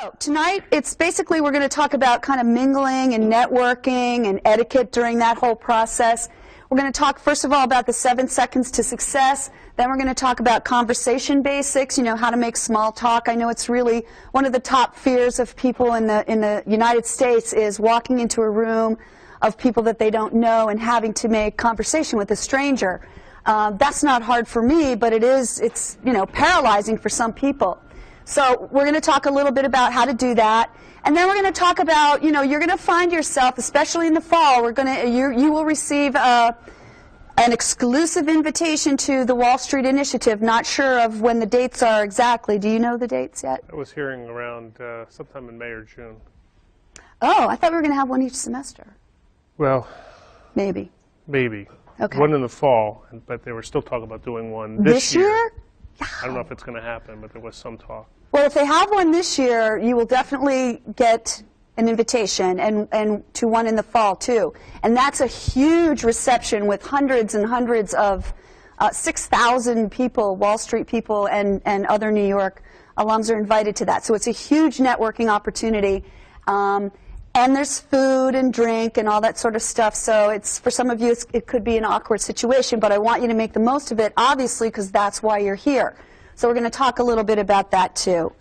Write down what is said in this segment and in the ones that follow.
So tonight, it's basically we're going to talk about kind of mingling and networking and etiquette during that whole process. We're going to talk, first of all, about the 7 seconds to success. Then we're going to talk about conversation basics, you know, how to make small talk. I know it's really one of the top fears of people in the United States is walking into a room of people that they don't know and having to make conversation with a stranger. That's not hard for me, but it's you know, paralyzing for some people. So we're going to talk a little bit about how to do that, and then we're going to talk about, you know, you're going to find yourself, especially in the fall, you will receive an exclusive invitation to the Wall Street Initiative. Not sure of when the dates are exactly. Do you know the dates yet? I was hearing around sometime in May or June. Oh, I thought we were going to have one each semester. Well, maybe. Maybe. Okay. One in the fall, but they were still talking about doing one this year. I don't know if it's going to happen, but there was some talk. Well, if they have one this year, you will definitely get an invitation, and to one in the fall, too. And that's a huge reception with hundreds and hundreds of 6,000 people, Wall Street people, and other New York alums are invited to that. So it's a huge networking opportunity. And there's food and drink and all that sort of stuff. So it's, for some of you, it could be an awkward situation, but I want you to make the most of it, obviously, because that's why you're here. So we're going to talk a little bit about that, too.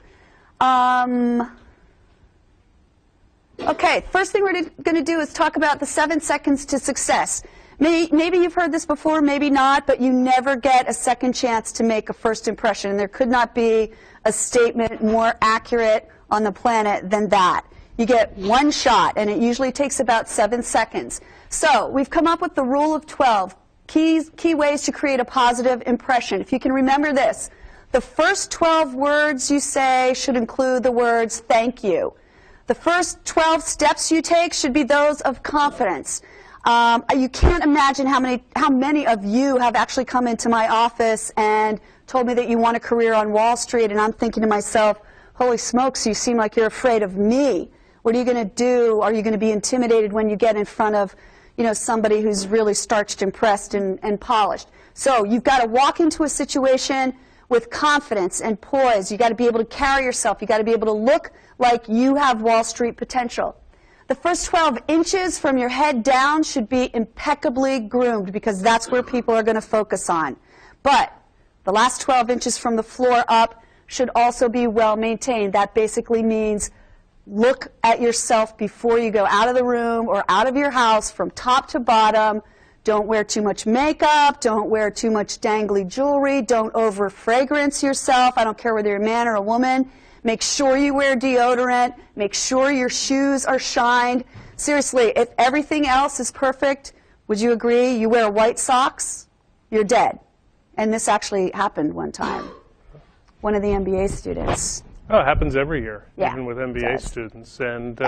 Okay, first thing we're going to do is talk about the 7 seconds to success. Maybe you've heard this before, maybe not, but you never get a second chance to make a first impression. And there could not be a statement more accurate on the planet than that. You get one shot, and it usually takes about 7 seconds. So we've come up with the rule of 12, key ways to create a positive impression. If you can remember this, the first 12 words you say should include the words thank you. The first 12 steps you take should be those of confidence. You can't imagine how many of you have actually come into my office and told me that you want a career on Wall Street, and I'm thinking to myself, holy smokes, you seem like you're afraid of me. What are you going to do? Are you going to be intimidated when you get in front of, you know, somebody who's really starched and pressed and polished? So you've got to walk into a situation with confidence and poise. You've got to be able to carry yourself. You've got to be able to look like you have Wall Street potential. The first 12 inches from your head down should be impeccably groomed, because that's where people are going to focus on. But the last 12 inches from the floor up should also be well maintained. That basically means look at yourself before you go out of the room or out of your house from top to bottom. Don't wear too much makeup. Don't wear too much dangly jewelry. Don't over-fragrance yourself. I don't care whether you're a man or a woman. Make sure you wear deodorant. Make sure your shoes are shined. Seriously, if everything else is perfect, would you agree? You wear white socks, you're dead. And this actually happened one time. One of the MBA students. Oh, it happens every year, yeah, even with MBA students. And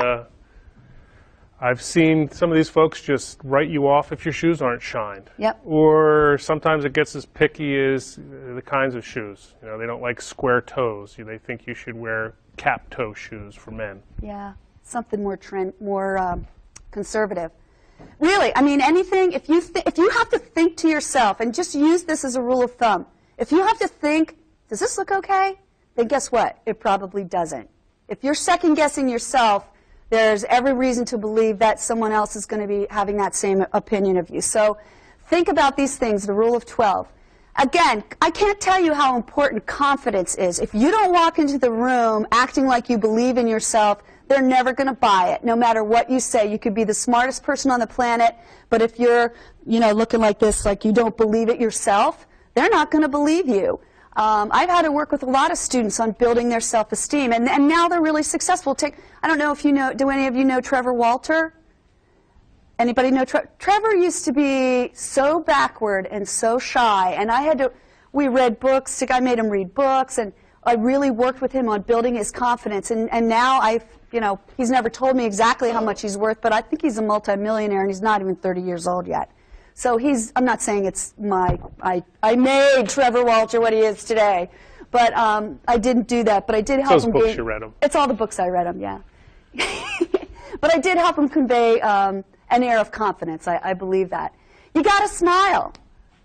I've seen some of these folks just write you off if your shoes aren't shined. Yep. Or sometimes it gets as picky as the kinds of shoes. You know, they don't like square toes. They think you should wear cap toe shoes for men. Yeah, something more conservative. Really, I mean, anything, if you have to think to yourself, and just use this as a rule of thumb, if you have to think, does this look okay? Then guess what? It probably doesn't. If you're second-guessing yourself, there's every reason to believe that someone else is going to be having that same opinion of you. So think about these things, the rule of 12. Again, I can't tell you how important confidence is. If you don't walk into the room acting like you believe in yourself, they're never going to buy it, no matter what you say. You could be the smartest person on the planet, but if you're, you know, looking like this, like you don't believe it yourself, they're not going to believe you. I've had to work with a lot of students on building their self-esteem, and now they're really successful. I don't know if you know, do any of you know Trevor Walter? Anybody know Trevor used to be so backward and so shy, and we read books, I made him read books, and I really worked with him on building his confidence, and now you know, he's never told me exactly how much he's worth, but I think he's a multimillionaire, and he's not even 30 years old yet. So I'm not saying it's I made Trevor Walter what he is today, but I didn't do that. But I did help him. Those books you read them. It's all the books I read him, yeah. But I did help him convey an air of confidence. I believe that. You got to smile.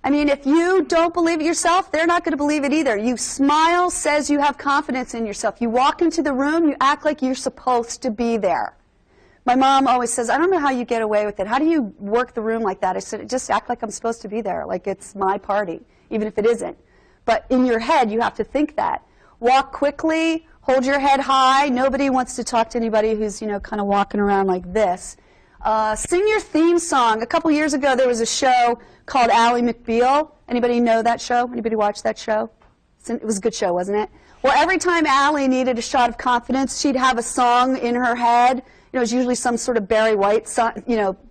I mean, if you don't believe it yourself, they're not going to believe it either. You smile says you have confidence in yourself. You walk into the room, you act like you're supposed to be there. My mom always says, I don't know how you get away with it. How do you work the room like that? I said, just act like I'm supposed to be there, like it's my party, even if it isn't. But in your head, you have to think that. Walk quickly, hold your head high. Nobody wants to talk to anybody who's, kind of walking around like this. Sing your theme song. A couple years ago, there was a show called Ally McBeal. Anybody know that show? Anybody watch that show? It was a good show, wasn't it? Well, every time Ally needed a shot of confidence, she'd have a song in her head. It was usually some sort of Barry White song,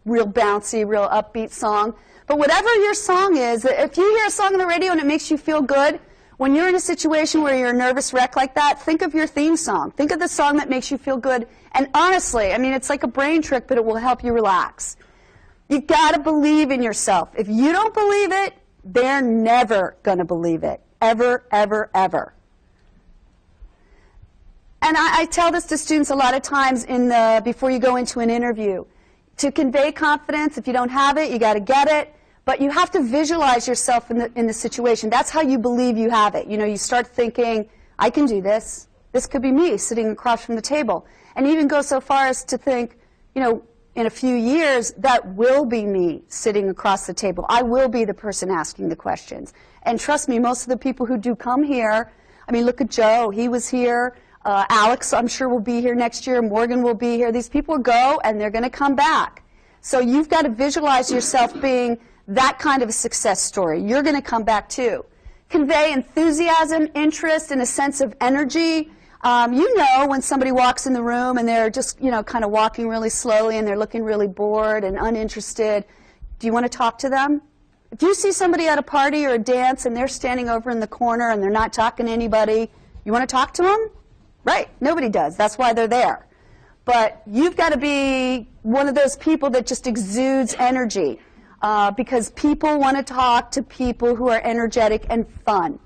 real bouncy, real upbeat song. But whatever your song is, if you hear a song on the radio and it makes you feel good, when you're in a situation where you're a nervous wreck like that, think of your theme song. Think of the song that makes you feel good. And honestly, I mean, it's like a brain trick, but it will help you relax. You've got to believe in yourself. If you don't believe it, they're never going to believe it. Ever, ever, ever. And I tell this to students a lot of times before you go into an interview. To convey confidence, if you don't have it, you got to get it. But you have to visualize yourself in the situation. That's how you believe you have it. You start thinking, I can do this. This could be me sitting across from the table. And even go so far as to think, in a few years, that will be me sitting across the table. I will be the person asking the questions. And trust me, most of the people who do come here, I mean, look at Joe. He was here. Alex, I'm sure, will be here next year. Morgan will be here. These people go, and they're going to come back. So you've got to visualize yourself being that kind of a success story. You're going to come back, too. Convey enthusiasm, interest, and a sense of energy. When somebody walks in the room and they're just, kind of walking really slowly and they're looking really bored and uninterested. Do you want to talk to them? If you see somebody at a party or a dance and they're standing over in the corner and they're not talking to anybody, you want to talk to them? Right. Nobody does. That's why they're there. But you've got to be one of those people that just exudes energy because people want to talk to people who are energetic and fun.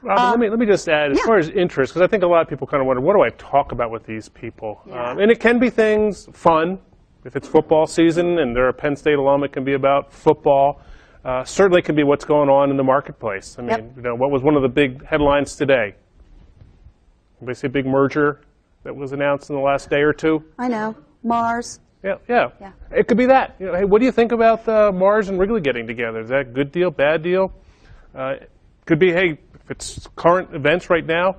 Robin, let me just add, as far as interest, because I think a lot of people kind of wonder, what do I talk about with these people? Yeah. And it can be things fun. If it's football season and they're a Penn State alum, it can be about football. Certainly can be what's going on in the marketplace. I mean, what was one of the big headlines today? Anybody see a big merger that was announced in the last day or two? I know. Mars. Yeah. It could be that. Hey, what do you think about Mars and Wrigley getting together? Is that a good deal, bad deal? Could be, hey, if it's current events right now,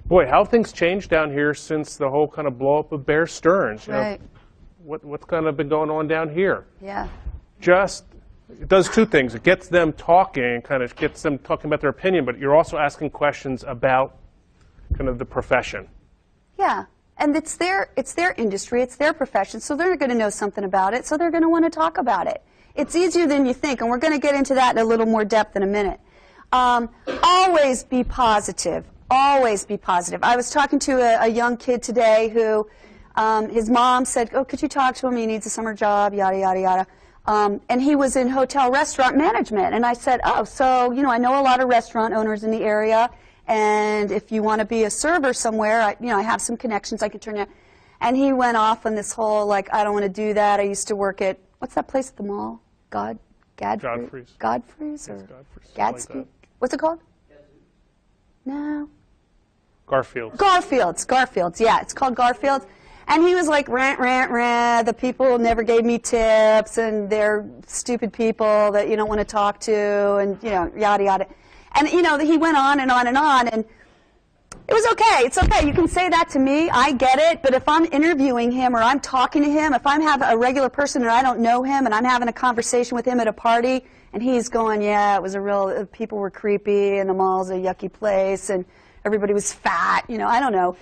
boy, how have things changed down here since the whole kind of blow up of Bear Stearns? Right. What's kind of been going on down here? Yeah. It does two things. It gets them talking, kind of gets them talking about their opinion, but you're also asking questions about kind of the profession. Yeah. And it's their industry, it's their profession, so they're going to know something about it, so they're going to want to talk about it. It's easier than you think, and we're going to get into that in a little more depth in a minute. Always be positive. Always be positive. I was talking to a young kid today who his mom said, oh, could you talk to him? He needs a summer job, yada, yada, yada. And he was in hotel restaurant management. And I said, oh, so, I know a lot of restaurant owners in the area. And if you want to be a server somewhere, I have some connections I could turn you. And he went off on this whole, I don't want to do that. I used to work at, what's that place at the mall? Godfrey's? Godfrey's? Or Gadsby? Like what's it called? No. Garfield's. Yeah, it's called Garfield's. And he was like, rant. The people never gave me tips, and they're stupid people that you don't want to talk to, and, yada, yada. And, he went on and on and on, and it was okay. It's okay. You can say that to me. I get it. But if I'm interviewing him or I'm talking to him, if I'm having a regular person and I don't know him and I'm having a conversation with him at a party and he's going, yeah, it was people were creepy and the mall's a yucky place and everybody was fat, I don't know.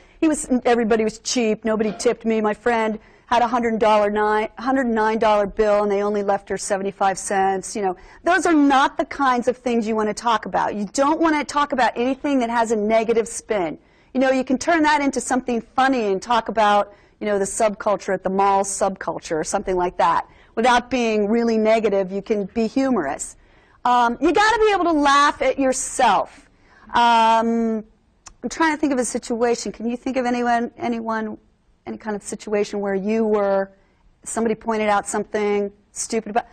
Everybody was cheap. Nobody tipped me. My friend had a $109 bill and they only left her 75 cents. Those are not the kinds of things you want to talk about. You don't want to talk about anything that has a negative spin. You can turn that into something funny and talk about, the subculture at the mall subculture or something like that. Without being really negative, you can be humorous. You got to be able to laugh at yourself. I'm trying to think of a situation. Can you think of any kind of situation where somebody pointed out something stupid about,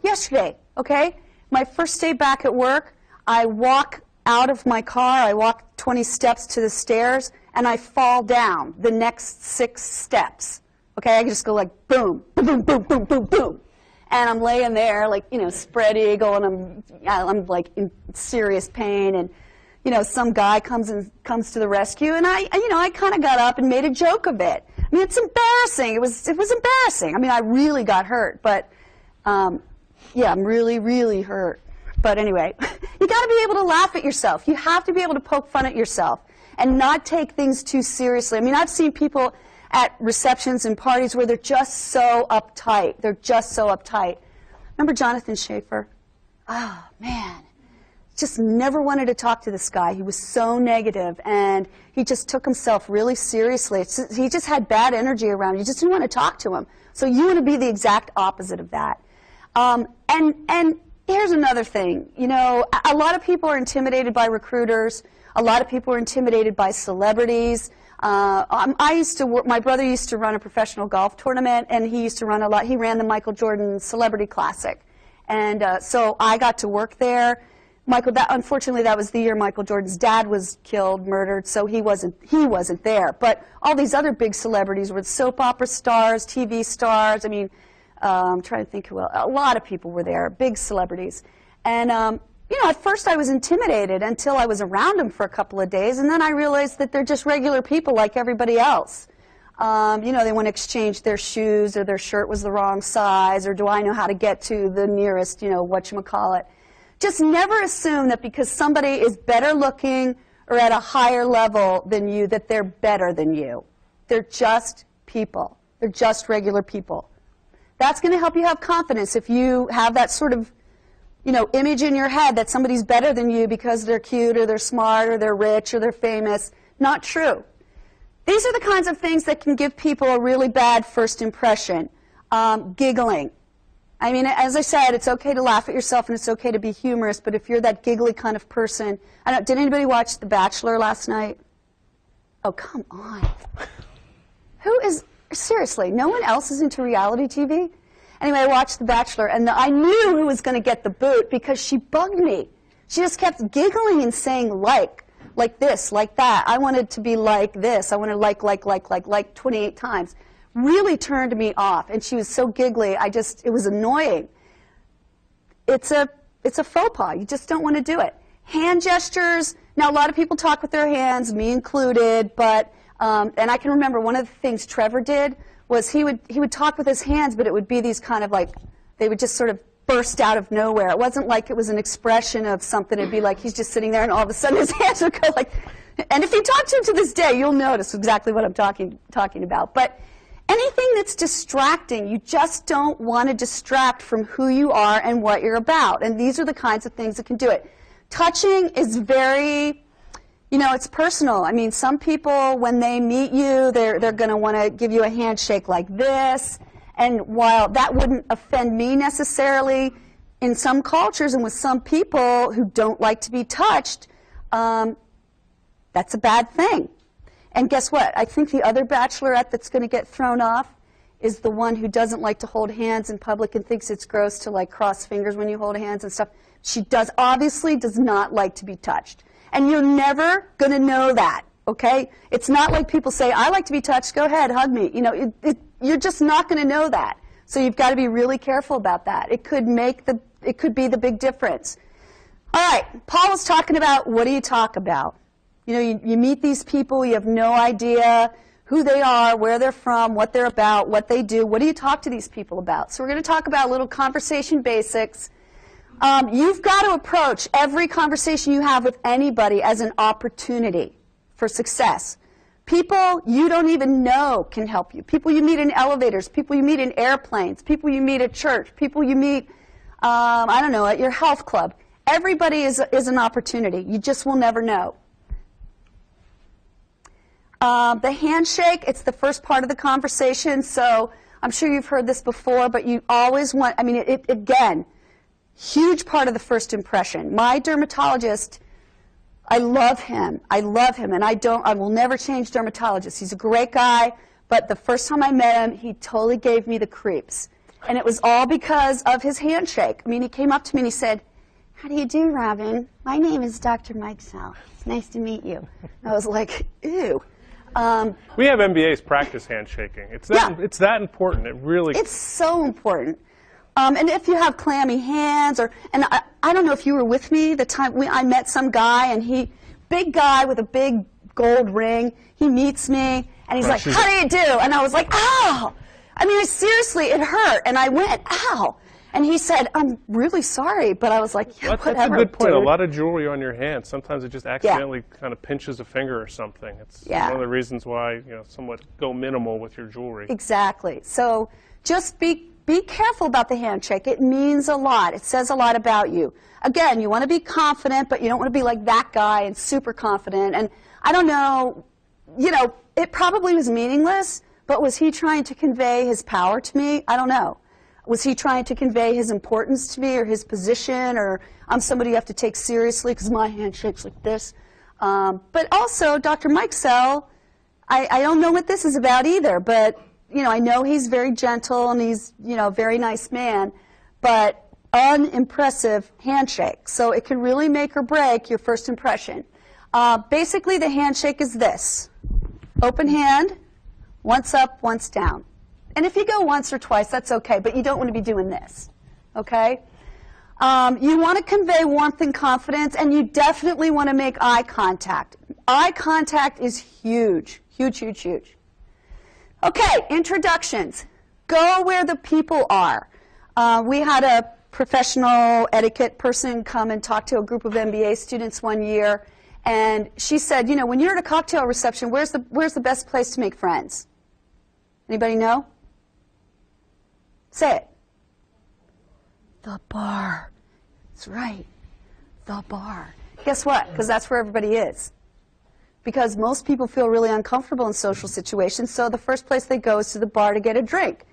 yesterday, okay? My first day back at work, I walk out of my car, I walk 20 steps to the stairs, and I fall down the next 6 steps. Okay, I can just go like boom, boom, boom, boom, boom, boom. And I'm laying there like, you know, spread eagle, and I'm like in serious pain, and you know, some guy comes to the rescue, and I kind of got up and made a joke of it. I mean, it's embarrassing. It was embarrassing. I mean, I really got hurt, but yeah, I'm really, really hurt. But anyway, you got to be able to laugh at yourself. You have to be able to poke fun at yourself and not take things too seriously. I mean, I've seen people at receptions and parties where they're just so uptight. They're just so uptight. Remember Jonathan Schaefer? Oh, man. Just never wanted to talk to this guy. He was so negative, and he just took himself really seriously. He just had bad energy around him. You just didn't want to talk to him. So you want to be the exact opposite of that. And here's another thing. You know, a lot of people are intimidated by recruiters. A lot of people are intimidated by celebrities. My brother used to run a professional golf tournament, and he used to run a lot. He ran the Michael Jordan Celebrity Classic. And so I got to work there. Unfortunately, that was the year Michael Jordan's dad was killed, murdered, so he wasn't there. But all these other big celebrities were soap opera stars, TV stars. I mean, I'm trying to think who else. A lot of people were there, big celebrities. And you know, at first I was intimidated until I was around them for a couple of days, and then I realized that they're just regular people like everybody else. You know, they want to exchange their shoes, or their shirt was the wrong size, or do I know how to get to the nearest, you know, whatchamacallit. Just never assume that because somebody is better looking or at a higher level than you, that they're better than you. They're just people. They're just regular people. That's going to help you have confidence if you have that sort of, you know, image in your head that somebody's better than you because they're cute or they're smart or they're rich or they're famous. Not true. These are the kinds of things that can give people a really bad first impression. Giggling. I mean, as I said, it's okay to laugh at yourself and it's okay to be humorous, but if you're that giggly kind of person, did anybody watch The Bachelor last night? Oh, come on. Seriously, no one else is into reality TV? Anyway, I watched The Bachelor, and I knew who was going to get the boot because she bugged me. She just kept giggling and saying like this, like that. I wanted to be like this. I wanted like 28 times. Really turned me off, and she was so giggly, it was annoying. It's a faux pas. You just don't want to do it. Hand gestures. Now, a lot of people talk with their hands, me included, but, and I can remember one of the things Trevor did was he would talk with his hands, but it would be these kind of like, they would just sort of burst out of nowhere. It wasn't like it was an expression of something. It'd be like he's just sitting there, and all of a sudden his hands would go like, and if you talk to him to this day, you'll notice exactly what I'm talking about. But anything that's distracting, you just don't want to distract from who you are and what you're about. And these are the kinds of things that can do it. Touching is very, you know, it's personal. I mean, some people, when they meet you, they're going to want to give you a handshake like this. And while that wouldn't offend me necessarily, in some cultures and with some people who don't like to be touched, that's a bad thing. And guess what? I think the other bachelorette that's going to get thrown off is the one who doesn't like to hold hands in public and thinks it's gross to like cross fingers when you hold hands and stuff. She obviously does not like to be touched. And you're never going to know that, okay? It's not like people say, I like to be touched, go ahead, hug me. You know, you're just not going to know that. So you've got to be really careful about that. It could be the big difference. All right, Paul was talking about what do you talk about? You know, you meet these people, you have no idea who they are, where they're from, what they're about, what they do. What do you talk to these people about? So we're going to talk about a little conversation basics. You've got to approach every conversation you have with anybody as an opportunity for success. People you don't even know can help you. People you meet in elevators, people you meet in airplanes, people you meet at church, people you meet, I don't know, at your health club. Everybody is an opportunity. You just will never know. The handshake, it's the first part of the conversation, so I'm sure you've heard this before, but you always want, I mean, again, huge part of the first impression. My dermatologist, I love him, and I will never change dermatologists. He's a great guy, but the first time I met him, he totally gave me the creeps. And it was all because of his handshake. I mean, he came up to me and he said, how do you do, Robin? My name is Dr. Mike Sell. It's nice to meet you. I was like, ew. We have MBAs practice handshaking. It's that important. It really. It's so important. And if you have clammy hands, and I don't know if you were with me the time I met some guy, and big guy with a big gold ring, he meets me, and he's like, how do you do? And I was like, ow! I mean, seriously, it hurt. And I went, ow! And he said, I'm really sorry, but I was like, yeah, whatever, that's a good point. Dude. A lot of jewelry on your hand, sometimes it just accidentally kind of pinches a finger or something. It's one of the reasons why, somewhat go minimal with your jewelry. Exactly. So just be careful about the handshake. It means a lot. It says a lot about you. Again, you want to be confident, but you don't want to be like that guy and super confident. And I don't know, it probably was meaningless, but was he trying to convey his power to me? I don't know. Was he trying to convey his importance to me, or his position, or I'm somebody you have to take seriously because my handshake's like this? But also, Dr. Mike Sell, I don't know what this is about either, but I know he's very gentle and he's a very nice man, but unimpressive handshake. So it can really make or break your first impression. Basically, the handshake is this: open hand, once up, once down. And if you go once or twice, that's okay, but you don't want to be doing this, okay? You want to convey warmth and confidence, and you definitely want to make eye contact. Eye contact is huge, huge, huge, huge. Okay, introductions. Go where the people are. We had a professional etiquette person come and talk to a group of MBA students one year, and she said, when you're at a cocktail reception, where's the best place to make friends? Anybody know? Say it. The bar. That's right. The bar. Guess what? Because that's where everybody is. Because most people feel really uncomfortable in social situations, so the first place they go is to the bar to get a drink.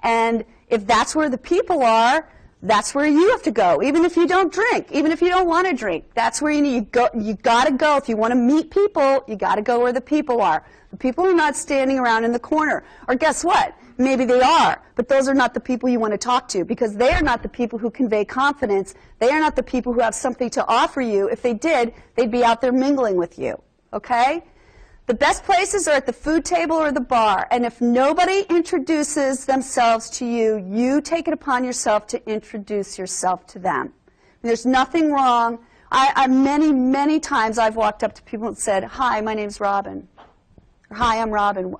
And if that's where the people are, that's where you have to go, even if you don't drink, even if you don't want to drink. That's where you got to go. If you want to meet people, you got to go where the people are. The people are not standing around in the corner. Or guess what? Maybe they are, but those are not the people you want to talk to, because they are not the people who convey confidence. They are not the people who have something to offer you. If they did, they'd be out there mingling with you, okay? The best places are at the food table or the bar, and if nobody introduces themselves to you, you take it upon yourself to introduce yourself to them. There's nothing wrong. Many, many times I've walked up to people and said, hi, my name's Robin. Or, hi, I'm Robin.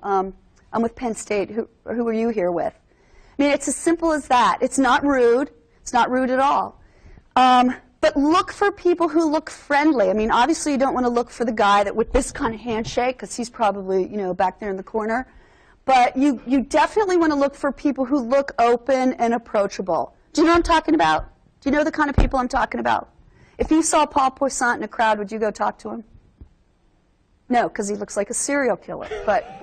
I'm with Penn State. Who are you here with? I mean, it's as simple as that. It's not rude. It's not rude at all. But look for people who look friendly. I mean, obviously you don't want to look for the guy that with this kind of handshake, because he's probably, back there in the corner. But you definitely want to look for people who look open and approachable. Do you know what I'm talking about? Do you know the kind of people I'm talking about? If you saw Paul Poisson in a crowd, would you go talk to him? No, because he looks like a serial killer. But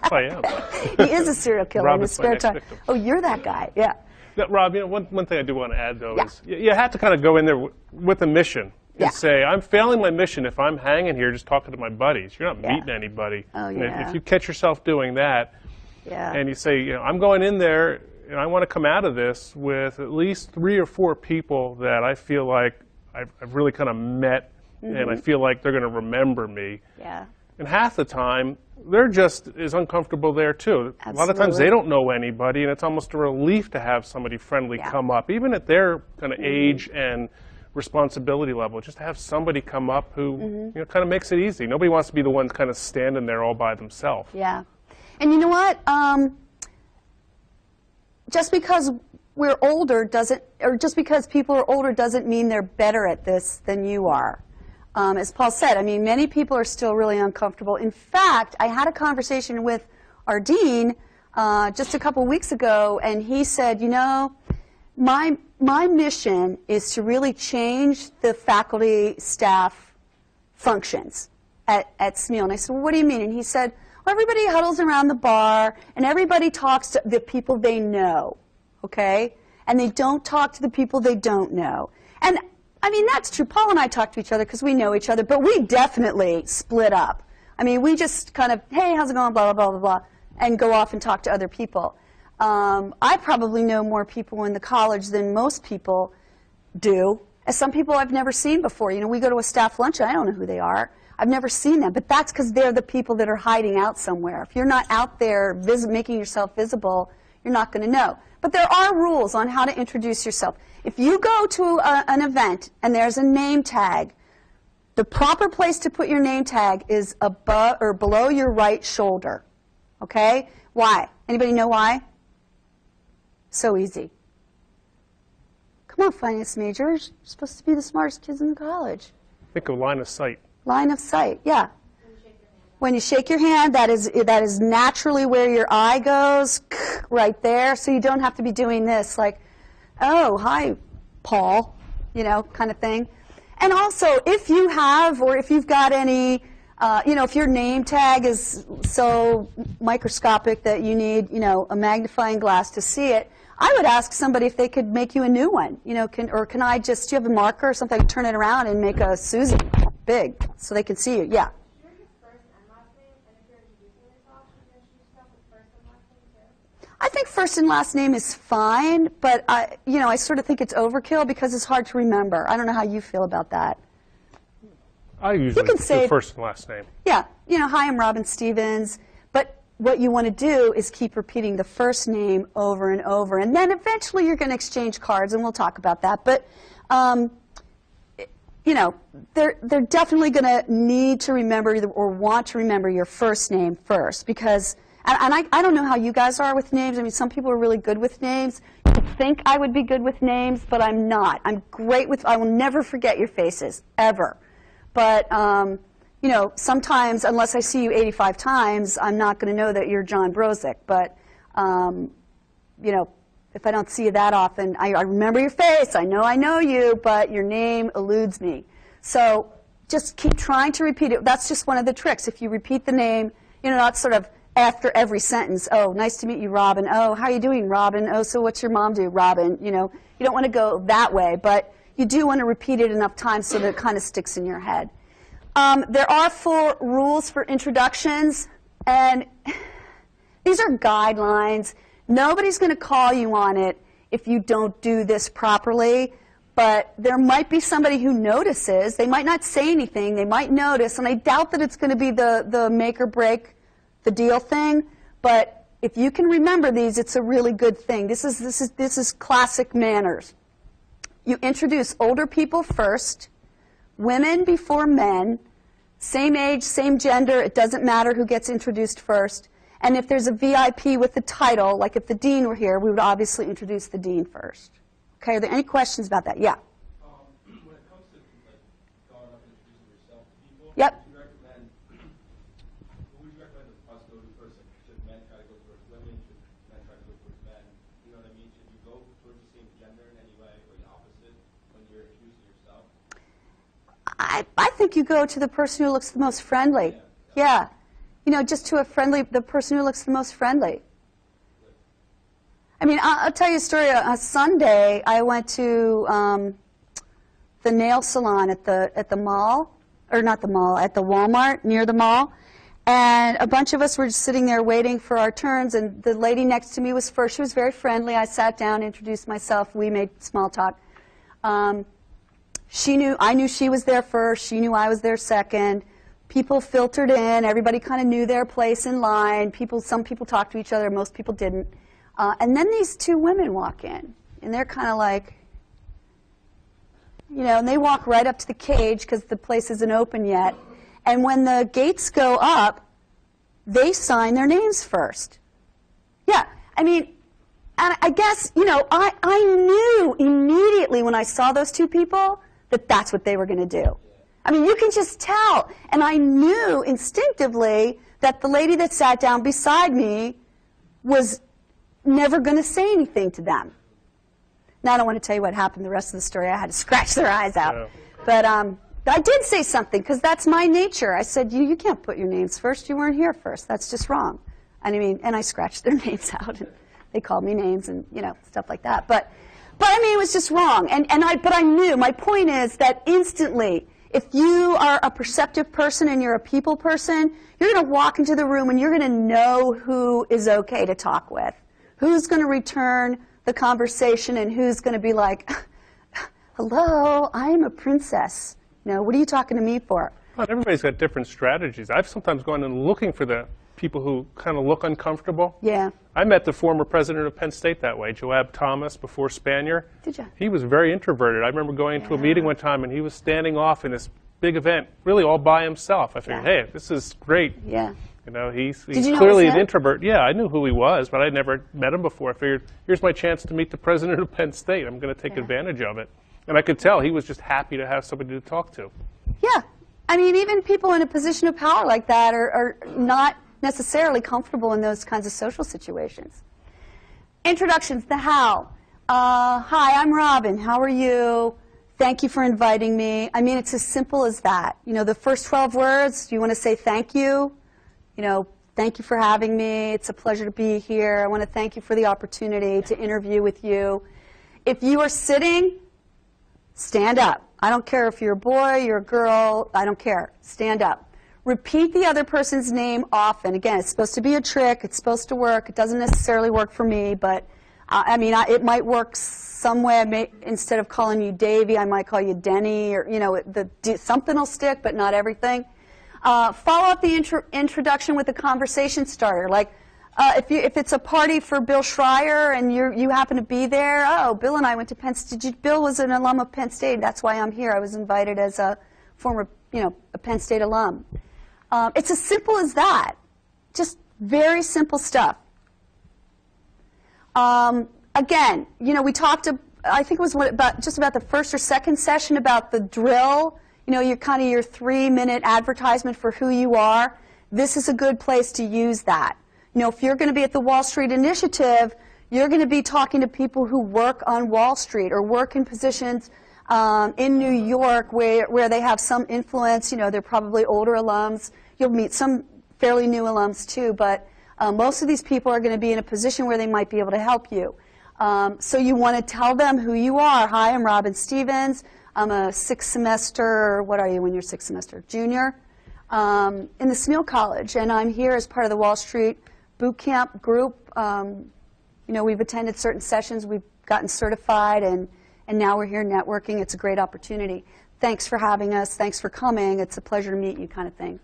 I am. He is a serial killer in his spare time. Oh, you're that guy, yeah. Yeah, Rob, one thing I do want to add, though, is you have to kind of go in there with a mission and say, I'm failing my mission if I'm hanging here just talking to my buddies. You're not meeting anybody. Oh, and yeah. if you catch yourself doing that, and you say, I'm going in there and I want to come out of this with at least 3 or 4 people that I feel like I've really kind of met, and I feel like they're going to remember me. Yeah. And half the time, they're just as uncomfortable there, too. Absolutely. A lot of times they don't know anybody, and it's almost a relief to have somebody friendly come up, even at their kind of age and responsibility level, just to have somebody come up who kind of makes it easy. Nobody wants to be the ones kind of standing there all by themselves. Yeah. And you know what? Just because we're older doesn't, or just because people are older doesn't mean they're better at this than you are. As Paul said, I mean, many people are still really uncomfortable. In fact, I had a conversation with our dean just a couple weeks ago, and he said, my mission is to really change the faculty staff functions at SMEAL. And I said, well, what do you mean? And he said, well, everybody huddles around the bar, and everybody talks to the people they know, okay? And they don't talk to the people they don't know. And I mean, that's true. Paul and I talk to each other because we know each other, but we definitely split up. I mean, we just kind of, hey, how's it going, blah, blah, blah, blah, blah, and go off and talk to other people. I probably know more people in the college than most people do, as some people I've never seen before. You know, we go to a staff lunch, and I don't know who they are. I've never seen them, but that's because they're the people that are hiding out somewhere. If you're not out there making yourself visible, you're not going to know. But there are rules on how to introduce yourself. If you go to an event and there's a name tag, the proper place to put your name tag is above or below your right shoulder. Okay? Why? Anybody know why? So easy. Come on, finance majors. You're supposed to be the smartest kids in the college. Think of line of sight. Line of sight, yeah. When you shake your hand, that is naturally where your eye goes, right there. So you don't have to be doing this like, oh, hi, Paul, you know, kind of thing. And also, if you have, or if you've got any, you know, if your name tag is so microscopic that you need, you know, a magnifying glass to see it, I would ask somebody if they could make you a new one. You know, can I just, do you have a marker or something, turn it around and make a Susie big so they can see you? Yeah. I think first and last name is fine, but you know, I sort of think it's overkill because it's hard to remember. I don't know how you feel about that. I usually do first and last name. Yeah, you know, hi, I'm Robin Stevens. But what you want to do is keep repeating the first name over and over, and then eventually you're going to exchange cards, and we'll talk about that. But you know, they're definitely going to need to remember or want to remember your first name first, because. And I don't know how you guys are with names. I mean, some people are really good with names. You think I would be good with names, but I'm not. I'm great with, I will never forget your faces, ever. But, you know, sometimes, unless I see you 85 times, I'm not going to know that you're John Brozick. But, you know, if I don't see you that often, I remember your face. I know you, but your name eludes me. So just keep trying to repeat it. That's just one of the tricks. If you repeat the name, you know, not sort of after every sentence, oh, nice to meet you, Robin. Oh, how are you doing, Robin? Oh, so what's your mom do, Robin? You know, you don't want to go that way, but you do want to repeat it enough times so that it kind of sticks in your head. There are 4 rules for introductions, and these are guidelines. Nobody's going to call you on it if you don't do this properly, but there might be somebody who notices. They might not say anything. They might notice, and I doubt that it's going to be the make or break the deal thing, but if you can remember these, it's a really good thing. This is classic manners. You introduce older people first, women before men, same age, same gender, it doesn't matter who gets introduced first. And if there's a VIP with the title, like if the dean were here, we would obviously introduce the dean first. Okay, are there any questions about that? Yeah? When it comes to like going up and introducing yourself to people, Yep. I think you go to the person who looks the most friendly. Yeah. You know, just to the person who looks the most friendly. I mean, I'll tell you a story. On Sunday, I went to the nail salon at the mall, or not the mall, at the Walmart near the mall. And a bunch of us were just sitting there waiting for our turns, and the lady next to me was first. She was very friendly. I sat down, introduced myself. We made small talk. I knew she was there first. She knew I was there second. People filtered in. Everybody kind of knew their place in line. Some people talked to each other. Most people didn't. And then these 2 women walk in, and they're kind of like, you know, and they walk right up to the cage because the place isn't open yet. And when the gates go up, they sign their names first. Yeah, I mean, and I guess, you know, I knew immediately when I saw those 2 people that that's what they were going to do. I mean, you can just tell. And I knew instinctively that the lady that sat down beside me was never going to say anything to them. Now, I don't want to tell you what happened the rest of the story. I had to scratch their eyes out. Yeah. But I did say something, because that's my nature. I said, you can't put your names first. You weren't here first. That's just wrong. And I mean, and I scratched their names out. And they called me names and, you know, stuff like that. But I mean, it was just wrong. But I knew. My point is that instantly, if you are a perceptive person and you're a people person, you're going to walk into the room and you're going to know who is okay to talk with, who's going to return the conversation, and who's going to be like hello, I am a princess. What are you talking to me for? Well, everybody's got different strategies. I've sometimes gone in looking for the people who kind of look uncomfortable. Yeah. I met the former president of Penn State that way, Joab Thomas, before Spanier. Did you? He was very introverted. I remember going into a meeting one time, and he was standing off in this big event, really all by himself. I figured, hey, this is great. Yeah. He's Did you know clearly it was an him? introvert. Yeah, I knew who he was, but I'd never met him before. I figured, here's my chance to meet the president of Penn State. I'm going to take advantage of it. And I could tell he was just happy to have somebody to talk to. Yeah. I mean, even people in a position of power like that are not necessarily comfortable in those kinds of social situations. Introductions, the how. Hi, I'm Robin. How are you? Thank you for inviting me. I mean, it's as simple as that. The first 12 words, you want to say thank you. Thank you for having me. It's a pleasure to be here. I want to thank you for the opportunity to interview with you. If you are sitting, stand up. I don't care if you're a boy, you're a girl, I don't care. Stand up. Repeat the other person's name often. Again, it's supposed to be a trick. It's supposed to work. It doesn't necessarily work for me, but it might work some way. Instead of calling you Davy, I might call you Denny, or something will stick, but not everything. Follow up the introduction with a conversation starter. Like if it's a party for Bill Schreier and you happen to be there, oh, Bill and I went to Penn State. Bill was an alum of Penn State. That's why I'm here. I was invited as a former, a Penn State alum. It's as simple as that. Just very simple stuff. Again, we talked, I think it was just about the first or second session about the drill. Your 3-minute advertisement for who you are. This is a good place to use that. If you're going to be at the Wall Street Initiative, you're going to be talking to people who work on Wall Street or work in positions in New York where they have some influence. They're probably older alums. You'll meet some fairly new alums too, but most of these people are going to be in a position where they might be able to help you. So you want to tell them who you are. Hi, I'm Robin Stevens. I'm a sixth semester, what are you when you're sixth semester? Junior in the Smeal College, and I'm here as part of the Wall Street Boot Camp group. We've attended certain sessions, we've gotten certified, and now we're here networking. It's a great opportunity. Thanks for having us. Thanks for coming. It's a pleasure to meet you, kind of thing.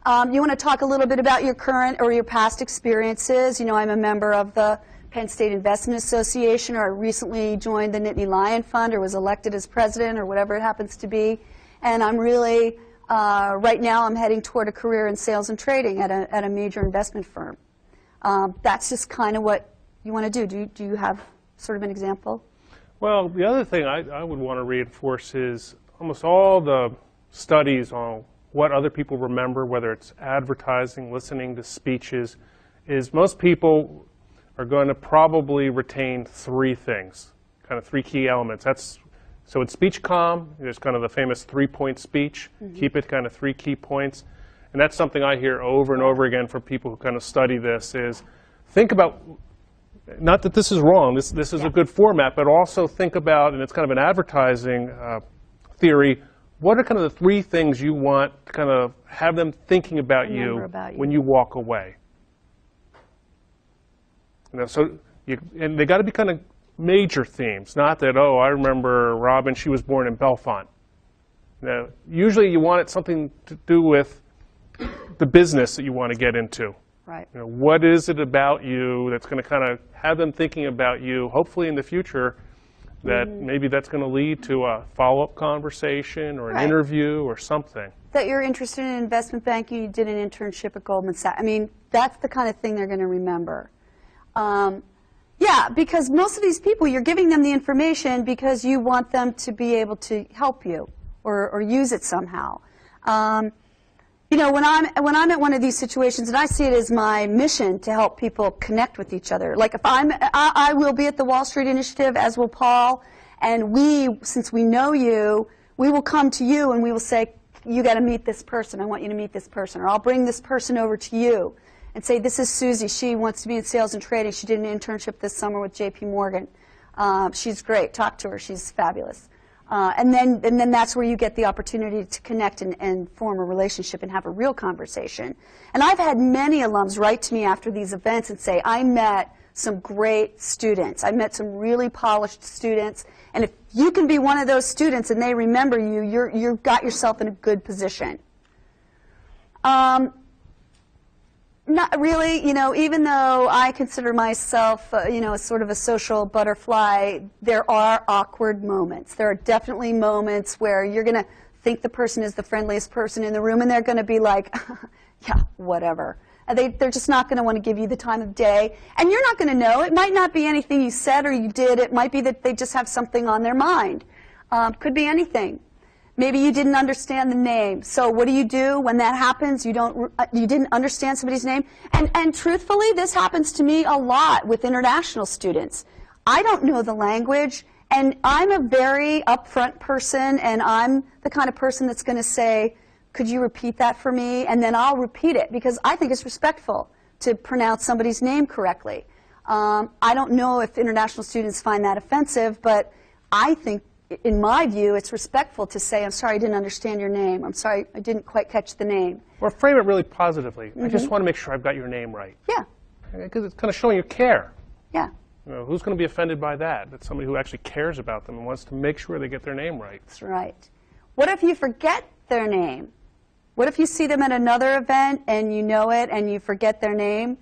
You want to talk a little bit about your current or your past experiences. I'm a member of the Penn State Investment Association, or I recently joined the Nittany Lion Fund, or was elected as president, or whatever it happens to be. And I'm really, right now, I'm heading toward a career in sales and trading at a major investment firm. That's just kind of what you want to do. Do you have sort of an example? Well, the other thing I would want to reinforce is almost all the studies on what other people remember, whether it's advertising, listening to speeches, is most people are going to probably retain 3 things, kind of 3 key elements. So in speech comm, there's kind of the famous 3-point speech. Keep it kind of 3 key points. And that's something I hear over and over again from people who kind of study this is think about, not that this is wrong, this is a good format, but also think about, and it's kind of an advertising theory, what are kind of the 3 things you want to kind of have them thinking about you when you walk away? And they got to be kind of major themes, not that, oh, I remember Robin, she was born in Bellefonte. Usually you want it something to do with the business that you want to get into. Right. What is it about you that's going to kind of have them thinking about you, hopefully in the future, that maybe that's going to lead to a follow-up conversation or an interview or something. That you're interested in investment banking, you did an internship at Goldman Sachs. I mean, that's the kind of thing they're going to remember. Yeah, because most of these people, you're giving them the information because you want them to be able to help you or use it somehow. When I'm at one of these situations, and I see it as my mission to help people connect with each other. Like if I will be at the Wall Street Initiative, as will Paul, and since we know you, we will come to you and we will say, you got to meet this person. I want you to meet this person. Or I'll bring this person over to you and say, this is Susie. She wants to be in sales and trading. She did an internship this summer with JP Morgan. She's great. Talk to her. She's fabulous. And then that's where you get the opportunity to connect and form a relationship and have a real conversation. And I've had many alums write to me after these events and say, I met some great students. I've met some really polished students, and if you can be one of those students and they remember you, you've got yourself in a good position. Not really, even though I consider myself, sort of a social butterfly, there are awkward moments. There are definitely moments where you're going to think the person is the friendliest person in the room, and they're going to be like, yeah, whatever. They're just not going to want to give you the time of day, and you're not going to know. It might not be anything you said or you did. It might be that they just have something on their mind. Could be anything. Maybe you didn't understand the name. So what do you do when that happens? You didn't understand somebody's name. And truthfully, this happens to me a lot with international students. I don't know the language, and I'm a very upfront person, and I'm the kind of person that's going to say, could you repeat that for me? And then I'll repeat it, because I think it's respectful to pronounce somebody's name correctly. I don't know if international students find that offensive, but I think, in my view, it's respectful to say, I'm sorry, I didn't understand your name. I'm sorry, I didn't quite catch the name. Or frame it really positively. I just want to make sure I've got your name right. Yeah. Because it's kind of showing you care. Yeah. Who's going to be offended by that? That's somebody who actually cares about them and wants to make sure they get their name right. That's right. What if you forget their name? What if you see them at another event and you know it and you forget their name?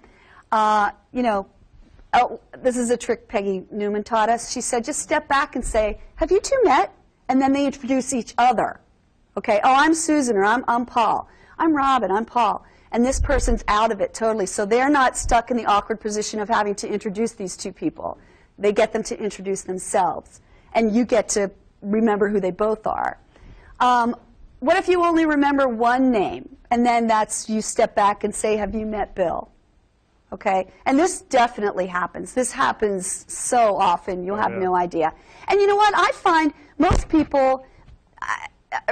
This is a trick Peggy Newman taught us. She said, just step back and say, have you two met? And then they introduce each other. Okay, oh, I'm Susan, or I'm Paul. I'm Robin, I'm Paul. And this person's out of it totally. So they're not stuck in the awkward position of having to introduce these two people. They get them to introduce themselves. And you get to remember who they both are. What if you only remember one name? And then you step back and say, have you met Bill? Okay, and this definitely happens. This happens so often, you'll have no idea. And you know what? I find most people,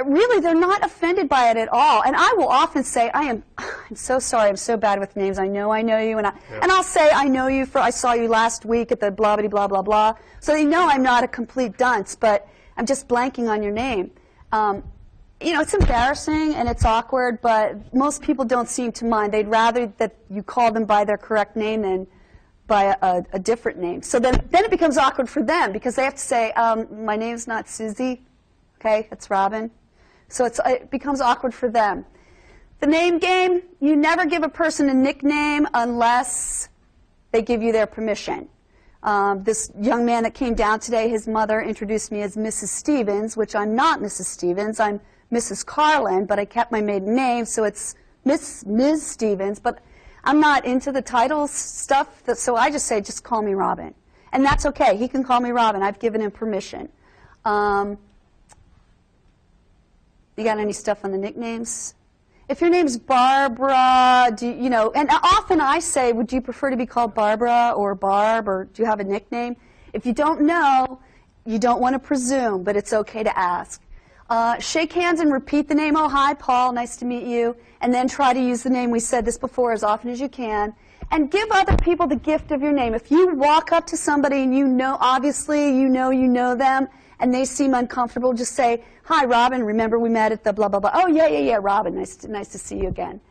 really, they're not offended by it at all. And I will often say, I'm so sorry, I'm so bad with names. I know you, and I'll say, I know you I saw you last week at the blah, blah, blah, blah, blah. So they know I'm not a complete dunce, but I'm just blanking on your name. It's embarrassing and it's awkward, but most people don't seem to mind. They'd rather that you call them by their correct name than by a different name. So then it becomes awkward for them, because they have to say, my name's not Susie, okay, it's Robin. So it becomes awkward for them. The name game, you never give a person a nickname unless they give you their permission. This young man that came down today, his mother introduced me as Mrs. Stevens, which I'm not Mrs. Stevens. I'm Mrs. Carlin, but I kept my maiden name, so it's Ms. Stevens. But I'm not into the titles stuff, so I just say, just call me Robin. And that's okay. He can call me Robin. I've given him permission. You got any stuff on the nicknames? If your name's Barbara, and often I say, would you prefer to be called Barbara or Barb, or do you have a nickname? If you don't know, you don't want to presume, but it's okay to ask. Shake hands and repeat the name. Oh, hi, Paul, nice to meet you. And then try to use the name. We said this before, as often as you can. And give other people the gift of your name. If you walk up to somebody and obviously you know them, and they seem uncomfortable, just say, hi, Robin, remember we met at the blah, blah, blah. Oh, yeah, Robin, nice to see you again.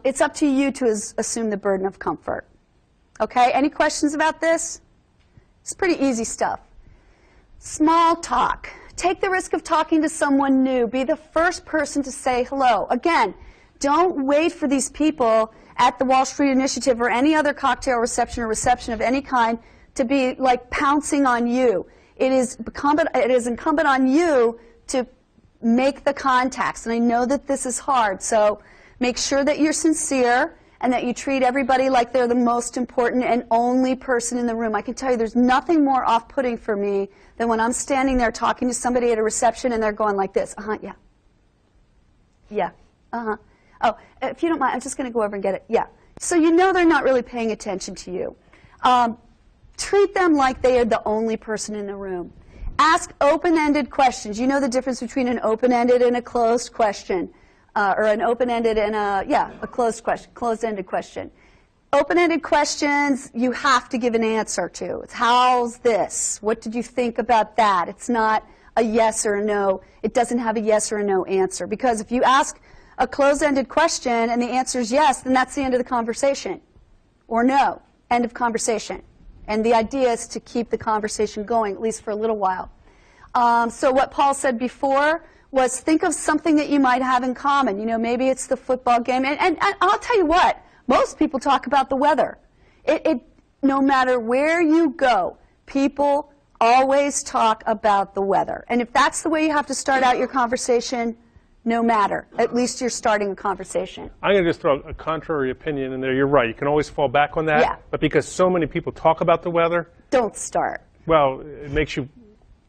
It's up to you to assume the burden of comfort. Okay, any questions about this? It's pretty easy stuff. Small talk. Take the risk of talking to someone new. Be the first person to say hello. Again, don't wait for these people at the Wall Street Initiative or any other cocktail reception or reception of any kind to be like pouncing on you. It is incumbent on you to make the contacts. And I know that this is hard, so make sure that you're sincere and that you treat everybody like they're the most important and only person in the room. I can tell you there's nothing more off-putting for me than when I'm standing there talking to somebody at a reception and they're going like this, yeah. Yeah, Oh, if you don't mind, I'm just going to go over and get it. Yeah. So you know they're not really paying attention to you. Treat them like they are the only person in the room. Ask open-ended questions. You know the difference between an open-ended and a closed question. Or an open-ended and a closed-ended question. Open-ended questions you have to give an answer to. It's how's this? What did you think about that? It's not a yes or a no. It doesn't have a yes or a no answer. Because if you ask a closed-ended question and the answer is yes, then that's the end of the conversation. Or no. End of conversation. And the idea is to keep the conversation going, at least for a little while. So what Paul said before was think of something that you might have in common. You know, maybe it's the football game. And I'll tell you what, most people talk about the weather. No matter where you go, people always talk about the weather. And if that's the way you have to start out your conversation, no matter. At least you're starting a conversation. I'm going to just throw a contrary opinion in there. You're right. You can always fall back on that. Yeah. But because so many people talk about the weather, Don't start. well, it makes you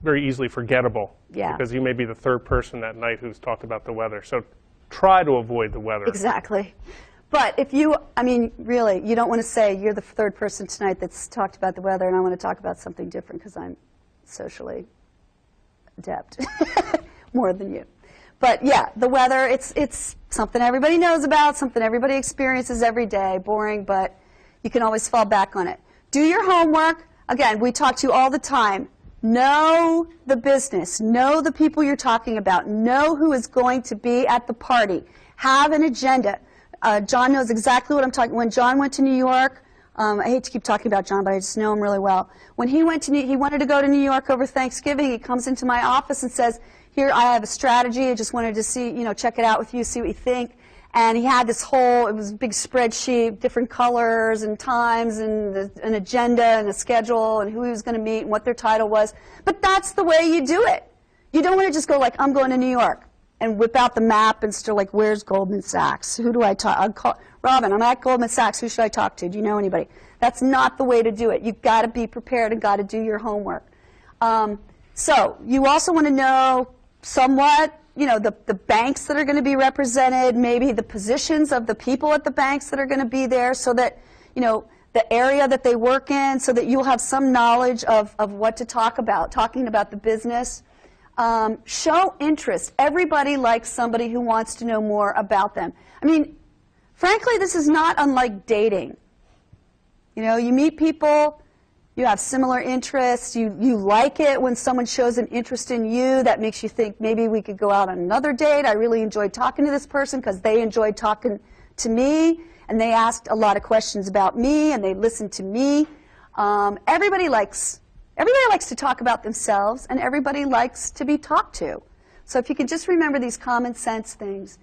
very easily forgettable. Yeah. Because you may be the third person that night who's talked about the weather. So try to avoid the weather. Exactly. But if you, I mean, really, you don't want to say you're the third person tonight that's talked about the weather and I want to talk about something different because I'm socially adept more than you. But yeah, the weather, it's something everybody knows about, something everybody experiences every day, boring, but you can always fall back on it. Do your homework. Again, we talk to you all the time. Know the business. Know the people you're talking about. Know who is going to be at the party. Have an agenda. John knows exactly what I'm talking. When John went to New York, I hate to keep talking about John, but I just know him really well. When he went to he wanted to go to New York over Thanksgiving. He comes into my office and says, "Here, I have a strategy. I just wanted to see, check it out with you, see what you think." And he had this whole, it was a big spreadsheet, different colors and times and an agenda and a schedule and who he was going to meet and what their title was. But that's the way you do it. You don't want to just go like, I'm going to New York and whip out the map and still like, where's Goldman Sachs? Who do I talk? I'll call, Robin, I'm at Goldman Sachs. Who should I talk to? Do you know anybody? That's not the way to do it. You've got to be prepared and got to do your homework. So you also want to know somewhat, the banks that are going to be represented, maybe the positions of the people at the banks that are going to be there so that, the area that they work in so that you'll have some knowledge of what to talk about, talking about the business. Show interest. Everybody likes somebody who wants to know more about them. I mean, frankly, this is not unlike dating. You meet people. You have similar interests. You like it when someone shows an interest in you. That makes you think maybe we could go out on another date. I really enjoyed talking to this person because they enjoyed talking to me, and they asked a lot of questions about me, and they listened to me. Everybody likes to talk about themselves, and everybody likes to be talked to. So if you can just remember these common sense things.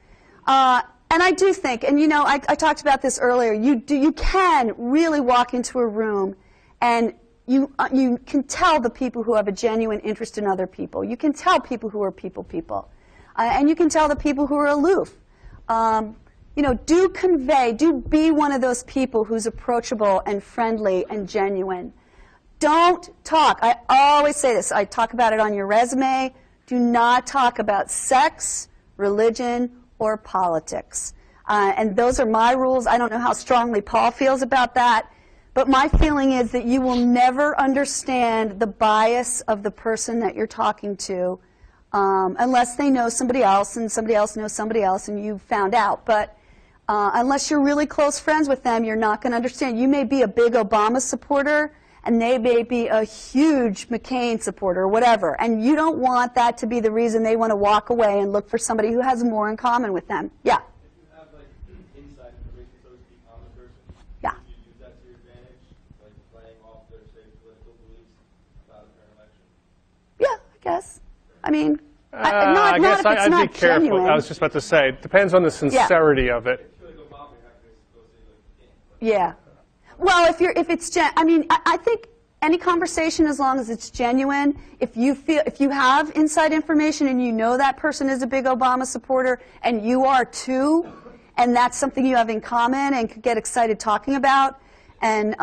And I do think, and I talked about this earlier, you can really walk into a room and you can tell the people who have a genuine interest in other people. You can tell people who are people. And you can tell the people who are aloof. Do convey, do be one of those people who's approachable and friendly and genuine. Don't talk. I always say this. I talk about it on your resume. Do not talk about sex, religion, or politics. And those are my rules. I don't know how strongly Paul feels about that. But my feeling is that you will never understand the bias of the person that you're talking to unless they know somebody else and somebody else knows somebody else and you found out. But unless you're really close friends with them, you're not going to understand. You may be a big Obama supporter and they may be a huge McCain supporter or whatever. And you don't want that to be the reason they want to walk away and look for somebody who has more in common with them. Yeah? If you have like inside information, so to speak, on the person, Yeah. you use that to your advantage, like playing off their, say, political beliefs about the current election? Yeah, I guess. I mean, I guess I'd be careful. Genuine. I was just about to say, it depends on the sincerity of it. If you feel like Obama, you have to go say like Yeah. Well, if it's I think any conversation, as long as it's genuine, if you have inside information and you know that person is a big Obama supporter and you are too, and that's something you have in common and could get excited talking about, and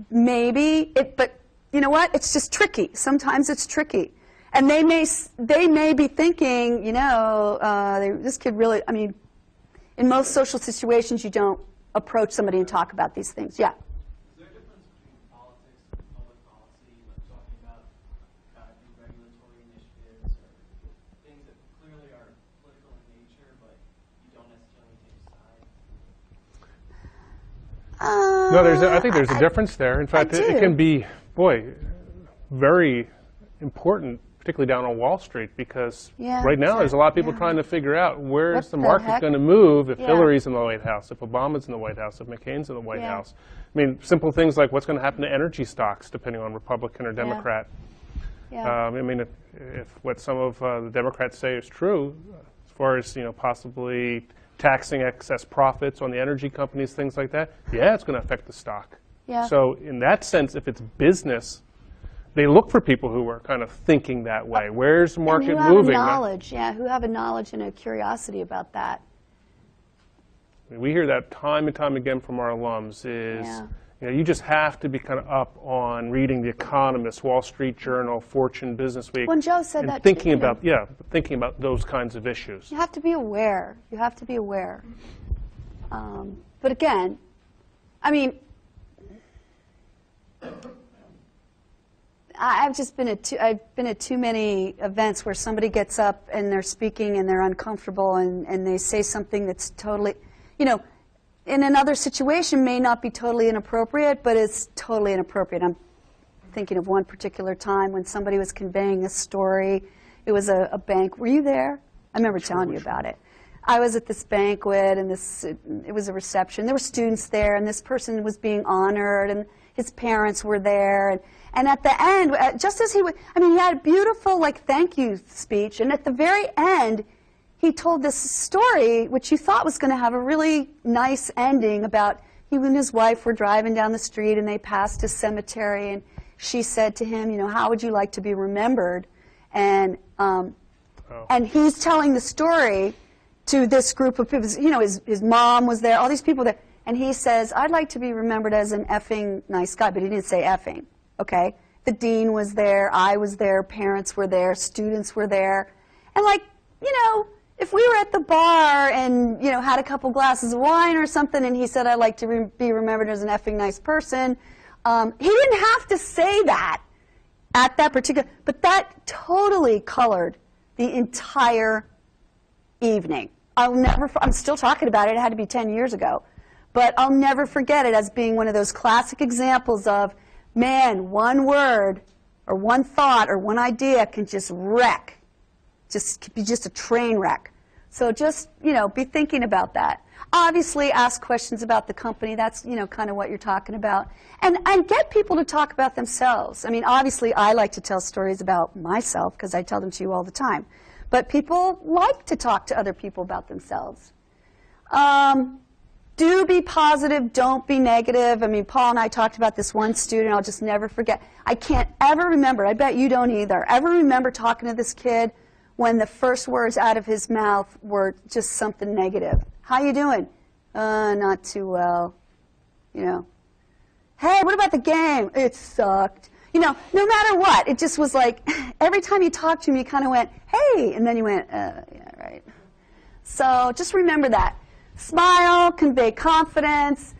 maybe but you know what? It's just tricky. Sometimes it's tricky, and they may be thinking, this kid really. I mean, in most social situations, you don't approach somebody and talk about these things. Yeah. Is there a difference between politics and public policy, like talking about regulatory initiatives or things that clearly are political in nature, but you don't necessarily take a side? No, I think there's a difference there. In fact, it can be, very important, particularly down on Wall Street, because Yeah, right now there's a lot of people yeah. trying to figure out where's What the the market heck? going to move if Yeah. Hillary's in the White House, if Obama's in the White House, if McCain's in the White Yeah. House. I mean, simple things like what's going to happen to energy stocks depending on Republican or Democrat. Yeah. I mean, if what some of the Democrats say is true, as far as possibly taxing excess profits on the energy companies, things like that, yeah, it's going to affect the stock. Yeah. So in that sense, if it's business, they look for people who are kind of thinking that way. Where's the market and who moving? have a knowledge, who have a knowledge and a curiosity about that. We hear that time and time again from our alums is, Yeah. you just have to be kind of up on reading The Economist, Wall Street Journal, Fortune, Business Week. Well, Joe said and that thinking too, about, thinking about those kinds of issues. You have to be aware. You have to be aware. But again, I mean, I've been at too many events where somebody gets up and they're speaking and they're uncomfortable and they say something that's totally, in another situation may not be totally inappropriate, but it's totally inappropriate. I'm thinking of one particular time when somebody was conveying a story. It was a bank. Were you there? I remember telling you about it. I was at this banquet, and it was a reception. There were students there, and this person was being honored, and his parents were there. And at the end, just as he had a beautiful, thank you speech, and at the very end, he told this story, which you thought was going to have a really nice ending, about he and his wife were driving down the street, and they passed a cemetery, and she said to him, how would you like to be remembered? And he's telling the story to this group of people. His mom was there, all these people there. And he says, I'd like to be remembered as an effing nice guy. But he didn't say effing, okay? The dean was there, I was there, parents were there, students were there. And if we were at the bar and, had a couple glasses of wine or something, and he said, I'd like to be remembered as an effing nice person, he didn't have to say that at that particular, but that totally colored the entire evening. I'm still talking about it. It had to be 10 years ago. But I'll never forget it as being one of those classic examples of, man, one word or one thought or one idea can just wreck, be just a train wreck. So just, be thinking about that. Obviously, ask questions about the company. That's, kind of what you're talking about. And get people to talk about themselves. I mean, obviously, I like to tell stories about myself because I tell them to you all the time. But people like to talk to other people about themselves. Do be positive, don't be negative. I mean, Paul and I talked about this one student I'll just never forget. I can't ever remember, I bet you don't either, ever remember talking to this kid when the first words out of his mouth were just something negative. How you doing? Not too well. Hey, what about the game? It sucked. No matter what, it just was like, every time you talked to him, you kind of went, hey, and then you went, yeah, right. So just remember that. Smile, convey confidence,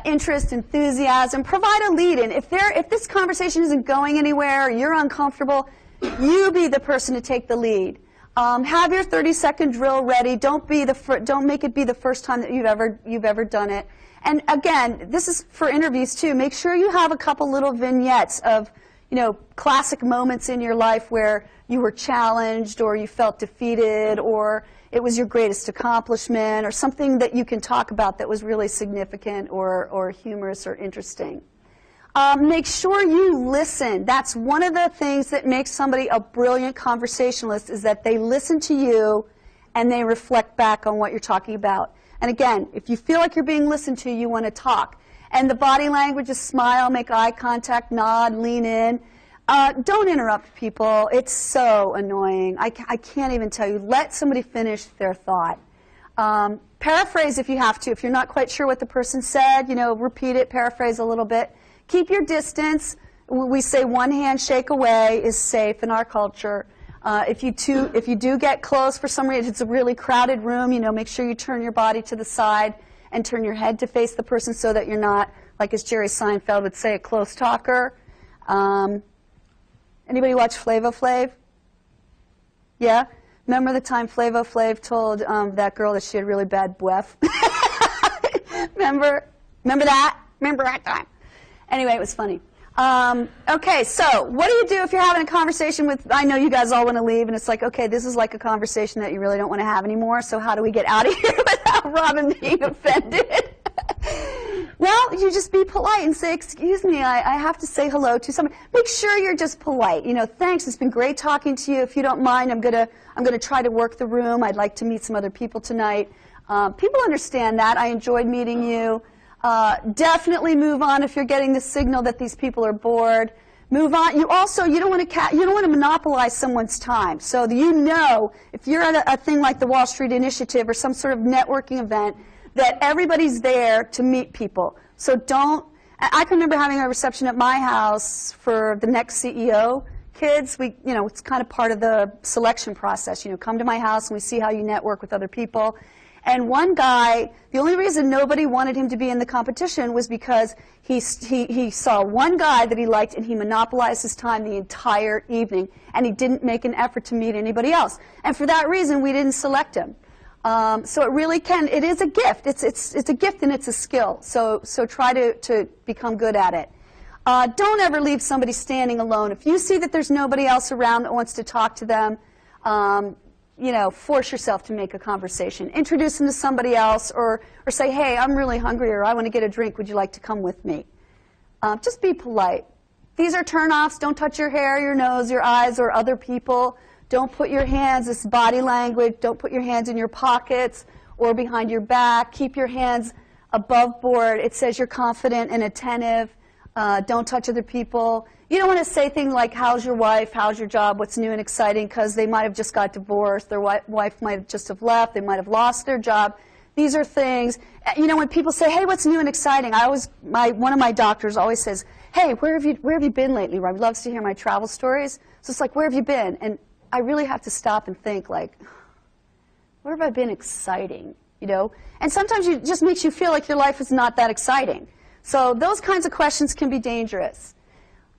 interest, enthusiasm, provide a lead-in. If this conversation isn't going anywhere, or you're uncomfortable, you be the person to take the lead. Have your 30-second drill ready. Don't make it be the first time that you've ever done it. And again, this is for interviews too. Make sure you have a couple little vignettes of, classic moments in your life where you were challenged or you felt defeated or it was your greatest accomplishment or something that you can talk about that was really significant or humorous or interesting. Make sure you listen. That's one of the things that makes somebody a brilliant conversationalist, is that they listen to you and they reflect back on what you're talking about. And again, if you feel like you're being listened to, you want to talk. And the body language is smile, make eye contact, nod, lean in. Don't interrupt people. It's so annoying. I can't even tell you. Let somebody finish their thought. Paraphrase if you have to. If you're not quite sure what the person said, repeat it, paraphrase a little bit. Keep your distance. We say one handshake away is safe in our culture. If you do get close for some reason, if it's a really crowded room, make sure you turn your body to the side and turn your head to face the person so that you're not, like as Jerry Seinfeld would say, a close talker. Anybody watch Flavor Flav? Yeah? Remember the time Flavor Flav told that girl that she had really bad breath? Remember that? Remember that time? Anyway, it was funny. Okay, so what do you do if you're having a conversation with, I know you guys all want to leave, and it's like, okay, this is like a conversation that you really don't want to have anymore, so how do we get out of here without Robin being offended? Well, you just be polite and say, excuse me, I have to say hello to somebody. Make sure you're just polite. You know, thanks, it's been great talking to you. If you don't mind, I'm gonna try to work the room. I'd like to meet some other people tonight. People understand that. I enjoyed meeting you. Definitely move on if you're getting the signal that these people are bored. Move on. You don't want to monopolize someone's time. So you know, if you're at a thing like the Wall Street Initiative or some sort of networking event, that everybody's there to meet people. So don't. I can remember having a reception at my house for the next CEO kids. It's kind of part of the selection process. Come to my house and we see how you network with other people. And one guy, the only reason nobody wanted him to be in the competition was because he saw one guy that he liked and he monopolized his time the entire evening, and he didn't make an effort to meet anybody else. And for that reason, we didn't select him. So it really it is a gift. It's a gift and it's a skill. So try to become good at it. Don't ever leave somebody standing alone. If you see that there's nobody else around that wants to talk to them, force yourself to make a conversation. Introduce them to somebody else, or say, hey, I'm really hungry, or I want to get a drink. Would you like to come with me? Just be polite. These are turn-offs. Don't touch your hair, your nose, your eyes, or other people. Don't put your hands, this body language, don't put your hands in your pockets or behind your back. Keep your hands above board. It says you're confident and attentive. Don't touch other people. You don't want to say things like, how's your wife, how's your job, what's new and exciting, because they might have just got divorced, their wife might have just have left, they might have lost their job. These are things, when people say, hey, what's new and exciting, one of my doctors always says, hey, where have you been lately? Rob loves to hear my travel stories. So it's like, where have you been? And I really have to stop and think, like, where have I been exciting, And sometimes it just makes you feel like your life is not that exciting. So those kinds of questions can be dangerous.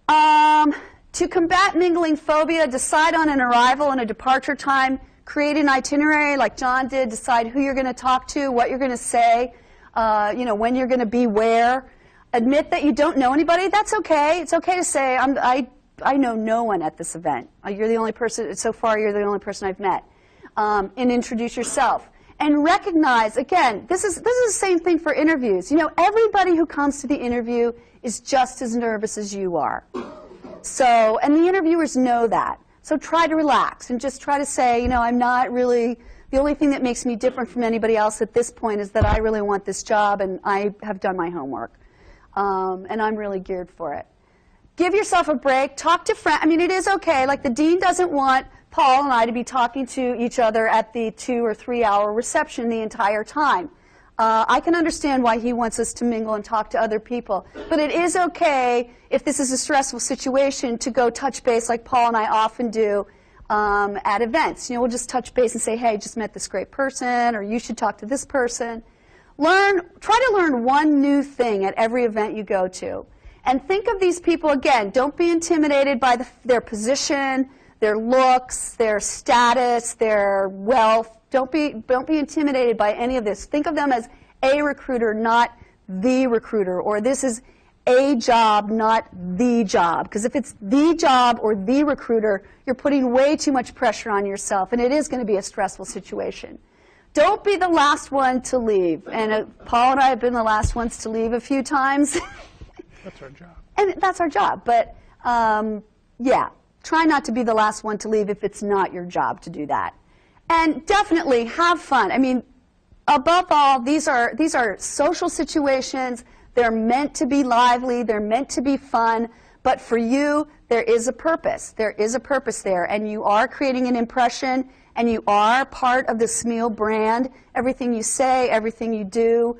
To combat mingling phobia, decide on an arrival and a departure time. Create an itinerary like John did. Decide who you're going to talk to, what you're going to say, when you're going to be where. Admit that you don't know anybody. That's okay. It's okay to say, I know no one at this event. You're the only person, so far you're the only person I've met. And introduce yourself. And recognize, again, this is the same thing for interviews. Everybody who comes to the interview is just as nervous as you are. So, and the interviewers know that. So try to relax and just try to say, I'm not really, the only thing that makes me different from anybody else at this point is that I really want this job and I have done my homework. And I'm really geared for it. Give yourself a break. Talk to friends. It is okay. Like the dean doesn't want Paul and I to be talking to each other at the 2 or 3 hour reception the entire time. I can understand why he wants us to mingle and talk to other people. But it is okay, if this is a stressful situation, to go touch base like Paul and I often do at events. We'll just touch base and say, hey, just met this great person, or you should talk to this person. Try to learn one new thing at every event you go to. And think of these people, again, don't be intimidated by their position, their looks, their status, their wealth. Don't be intimidated by any of this. Think of them as a recruiter, not the recruiter. Or this is a job, not the job. Because if it's the job or the recruiter, you're putting way too much pressure on yourself, and it is going to be a stressful situation. Don't be the last one to leave. And Paul and I have been the last ones to leave a few times. That's our job. And that's our job. But, yeah, try not to be the last one to leave if it's not your job to do that. And definitely have fun. Above all, these are social situations. They're meant to be lively. They're meant to be fun. But for you, there is a purpose. There is a purpose there. And you are creating an impression, and you are part of the Smeal brand. Everything you say, everything you do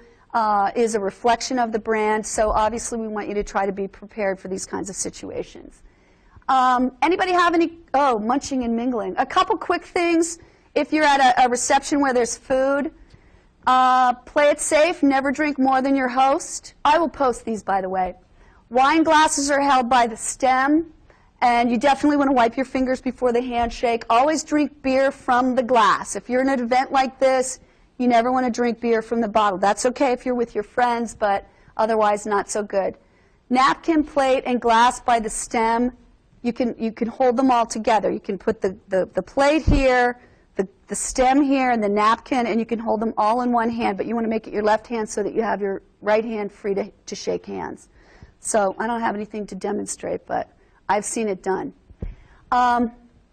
is a reflection of the brand. So obviously, we want you to try to be prepared for these kinds of situations. Anybody have any, munching and mingling. A couple quick things. If you're at a reception where there's food, play it safe. Never drink more than your host. I will post these, by the way. Wine glasses are held by the stem, and you definitely want to wipe your fingers before the handshake. Always drink beer from the glass. If you're in an event like this, you never want to drink beer from the bottle. That's okay if you're with your friends, but otherwise not so good. napkin, plate, and glass by the stem. You can hold them all together. You can put the plate here, the stem here, and the napkin, and you can hold them all in one hand, but you want to make it your left hand so that you have your right hand free to shake hands. So I don't have anything to demonstrate, but I've seen it done.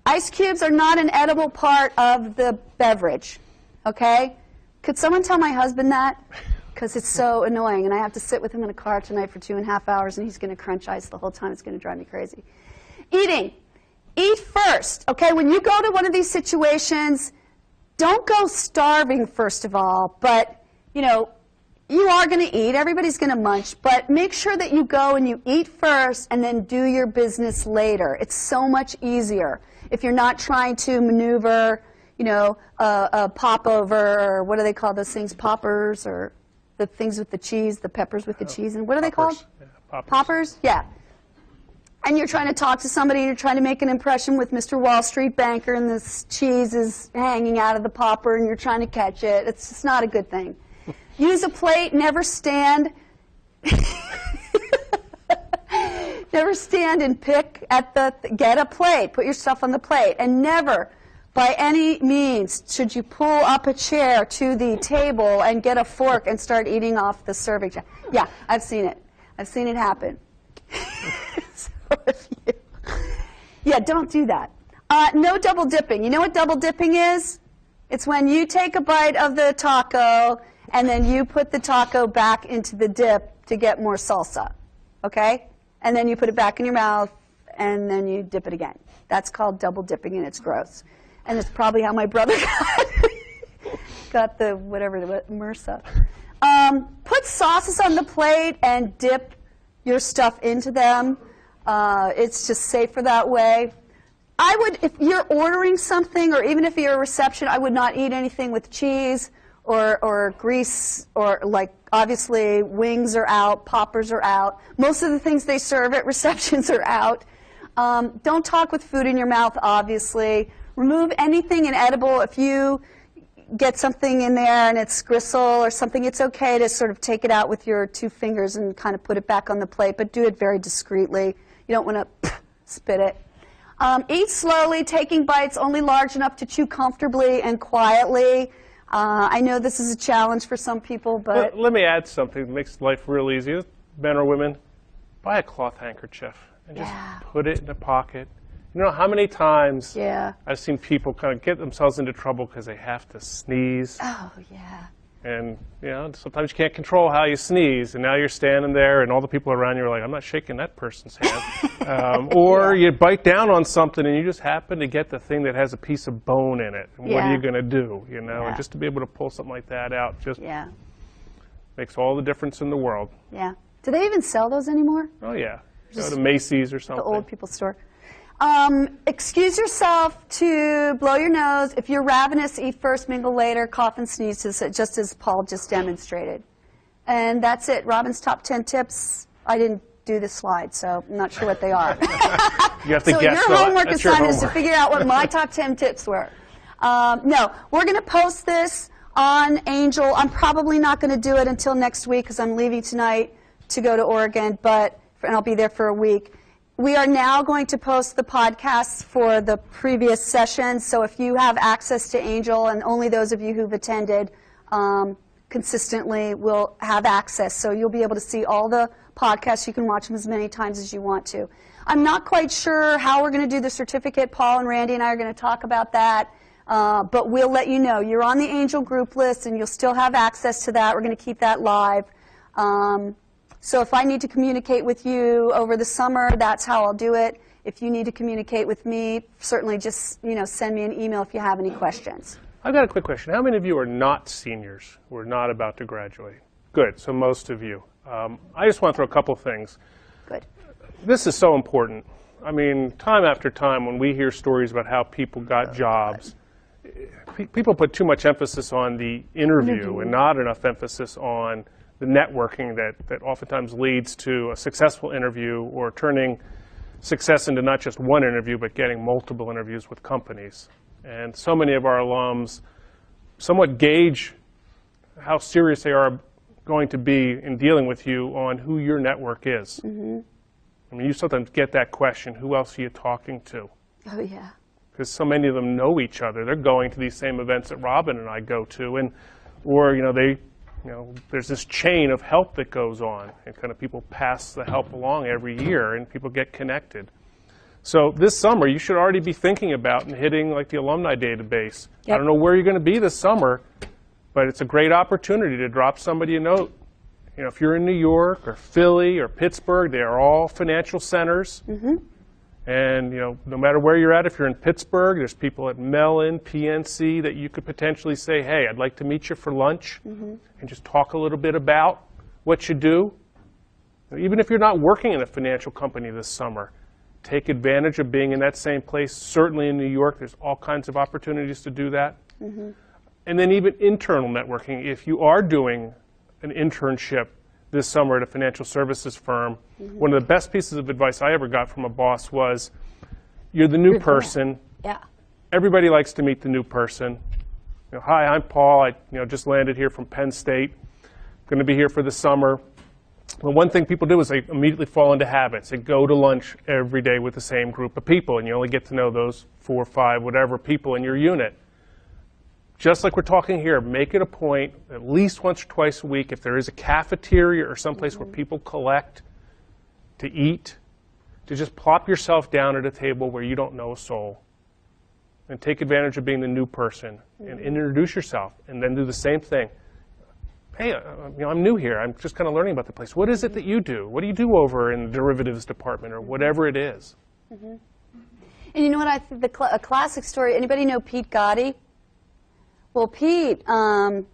Ice cubes are not an edible part of the beverage, okay? Could someone tell my husband that? Because it's so annoying, and I have to sit with him in a car tonight for 2.5 hours, and he's going to crunch ice the whole time. It's going to drive me crazy. Eating. Eat first, okay? When you go to one of these situations, don't go starving, first of all, but, you know, you are going to eat. Everybody's going to munch, but make sure that you go and you eat first and then do your business later. It's so much easier if you're not trying to maneuver, you know, a popover, or what do they call those things, poppers, or the things with the cheese, the peppers with the cheese, and what are they called? Yeah, poppers. Poppers? Yeah. And you're trying to talk to somebody, and you're trying to make an impression with Mr. Wall Street banker, and this cheese is hanging out of the popper, and you're trying to catch it. It's just not a good thing. Use a plate. Never stand. Never stand and pick at get a plate. Put your stuff on the plate. And never, by any means, should you pull up a chair to the table and get a fork and start eating off the serving chair. Yeah, I've seen it. I've seen it happen. Yeah, don't do that. No double dipping. You know what double dipping is? It's when you take a bite of the taco and then you put the taco back into the dip to get more salsa, okay? And then you put it back in your mouth and then you dip it again. That's called double dipping, and it's gross. And it's probably how my brother got the whatever, the MRSA. Put sauces on the plate and dip your stuff into them. It's just safer that way. I would, if you're ordering something, or even if you're a reception, I would not eat anything with cheese or grease, or, like, obviously wings are out, poppers are out. Most of the things they serve at receptions are out. Don't talk with food in your mouth, obviously. Remove anything inedible. If you get something in there and it's gristle or something, it's okay to sort of take it out with your 2 fingers and kind of put it back on the plate, but do it very discreetly. You don't want to spit it. Eat slowly, taking bites only large enough to chew comfortably and quietly. I know this is a challenge for some people, but... Let me add something that makes life real easy. Men or women, buy a cloth handkerchief and just put it in a pocket. You know how many times I've seen people kind of get themselves into trouble because they have to sneeze? Oh, yeah. And, you know, sometimes you can't control how you sneeze, and now you're standing there, and all the people around you are like, I'm not shaking that person's hand. Or you bite down on something, and you just happen to get the thing that has a piece of bone in it. And what are you going to do, you know? And just to be able to pull something like that out just makes all the difference in the world. Yeah. Do they even sell those anymore? Oh, yeah. Go to Macy's or something. The old people's store. Excuse yourself to blow your nose. If you're ravenous, eat first, mingle later, cough and sneeze, just as Paul just demonstrated. And that's it. Robin's top 10 tips. I didn't do this slide, so I'm not sure what they are. You have to guess. Your homework assignment is to figure out what my top 10 tips were. No, we're going to post this on Angel. I'm probably not going to do it until next week because I'm leaving tonight to go to Oregon, and I'll be there for a week. We are now going to post the podcasts for the previous sessions, so if you have access to Angel, and only those of you who've attended consistently will have access, so you'll be able to see all the podcasts. You can watch them as many times as you want to. I'm not quite sure how we're going to do the certificate. Paul and Randy and I are going to talk about that, but we'll let you know. You're on the Angel group list, and you'll still have access to that. We're going to keep that live. So if I need to communicate with you over the summer, that's how I'll do it. If you need to communicate with me, certainly just send me an email if you have any questions. I've got a quick question. How many of you are not seniors who are not about to graduate? Good, so most of you. I just want to throw a couple things. Good. This is so important. I mean, time after time when we hear stories about how people got jobs, people put too much emphasis on the interview and not enough emphasis on the networking that oftentimes leads to a successful interview, or turning success into not just one interview, but getting multiple interviews with companies. And so many of our alums somewhat gauge how serious they are going to be in dealing with you on who your network is. Mm-hmm. I mean, you sometimes get that question, who else are you talking to? Oh, yeah. Because so many of them know each other. They're going to these same events that Robin and I go to, or there's this chain of help that goes on, and kind of people pass the help along every year, and people get connected. So this summer, you should already be thinking about and hitting like the alumni database. Yep. I don't know where you're going to be this summer, but it's a great opportunity to drop somebody a note. You know, if you're in New York or Philly or Pittsburgh, they are all financial centers. Mm-hmm. And no matter where you're at, if you're in Pittsburgh, there's people at Mellon, PNC that you could potentially say, hey, I'd like to meet you for lunch, mm-hmm. and just talk a little bit about what you do. Even if you're not working in a financial company this summer, take advantage of being in that same place. Certainly in New York, there's all kinds of opportunities to do that. Mm-hmm. And then even internal networking. If you are doing an internship this summer at a financial services firm, mm-hmm. one of the best pieces of advice I ever got from a boss was, you're the new person. Yeah. Everybody likes to meet the new person. Hi, I'm Paul. I just landed here from Penn State. Going to be here for the summer. Well, one thing people do is they immediately fall into habits. They go to lunch every day with the same group of people, and you only get to know those 4 or 5, whatever people in your unit. Just like we're talking here, make it a point at least once or twice a week, if there is a cafeteria or someplace mm-hmm. where people collect to eat, to just plop yourself down at a table where you don't know a soul and take advantage of being the new person mm-hmm. and introduce yourself, and then do the same thing. Hey, I'm new here. I'm just kind of learning about the place. What is it that you do? What do you do over in the derivatives department or whatever it is? Mm-hmm. And you know what I think, a classic story, anybody know Pete Gotti? Well, Pete, when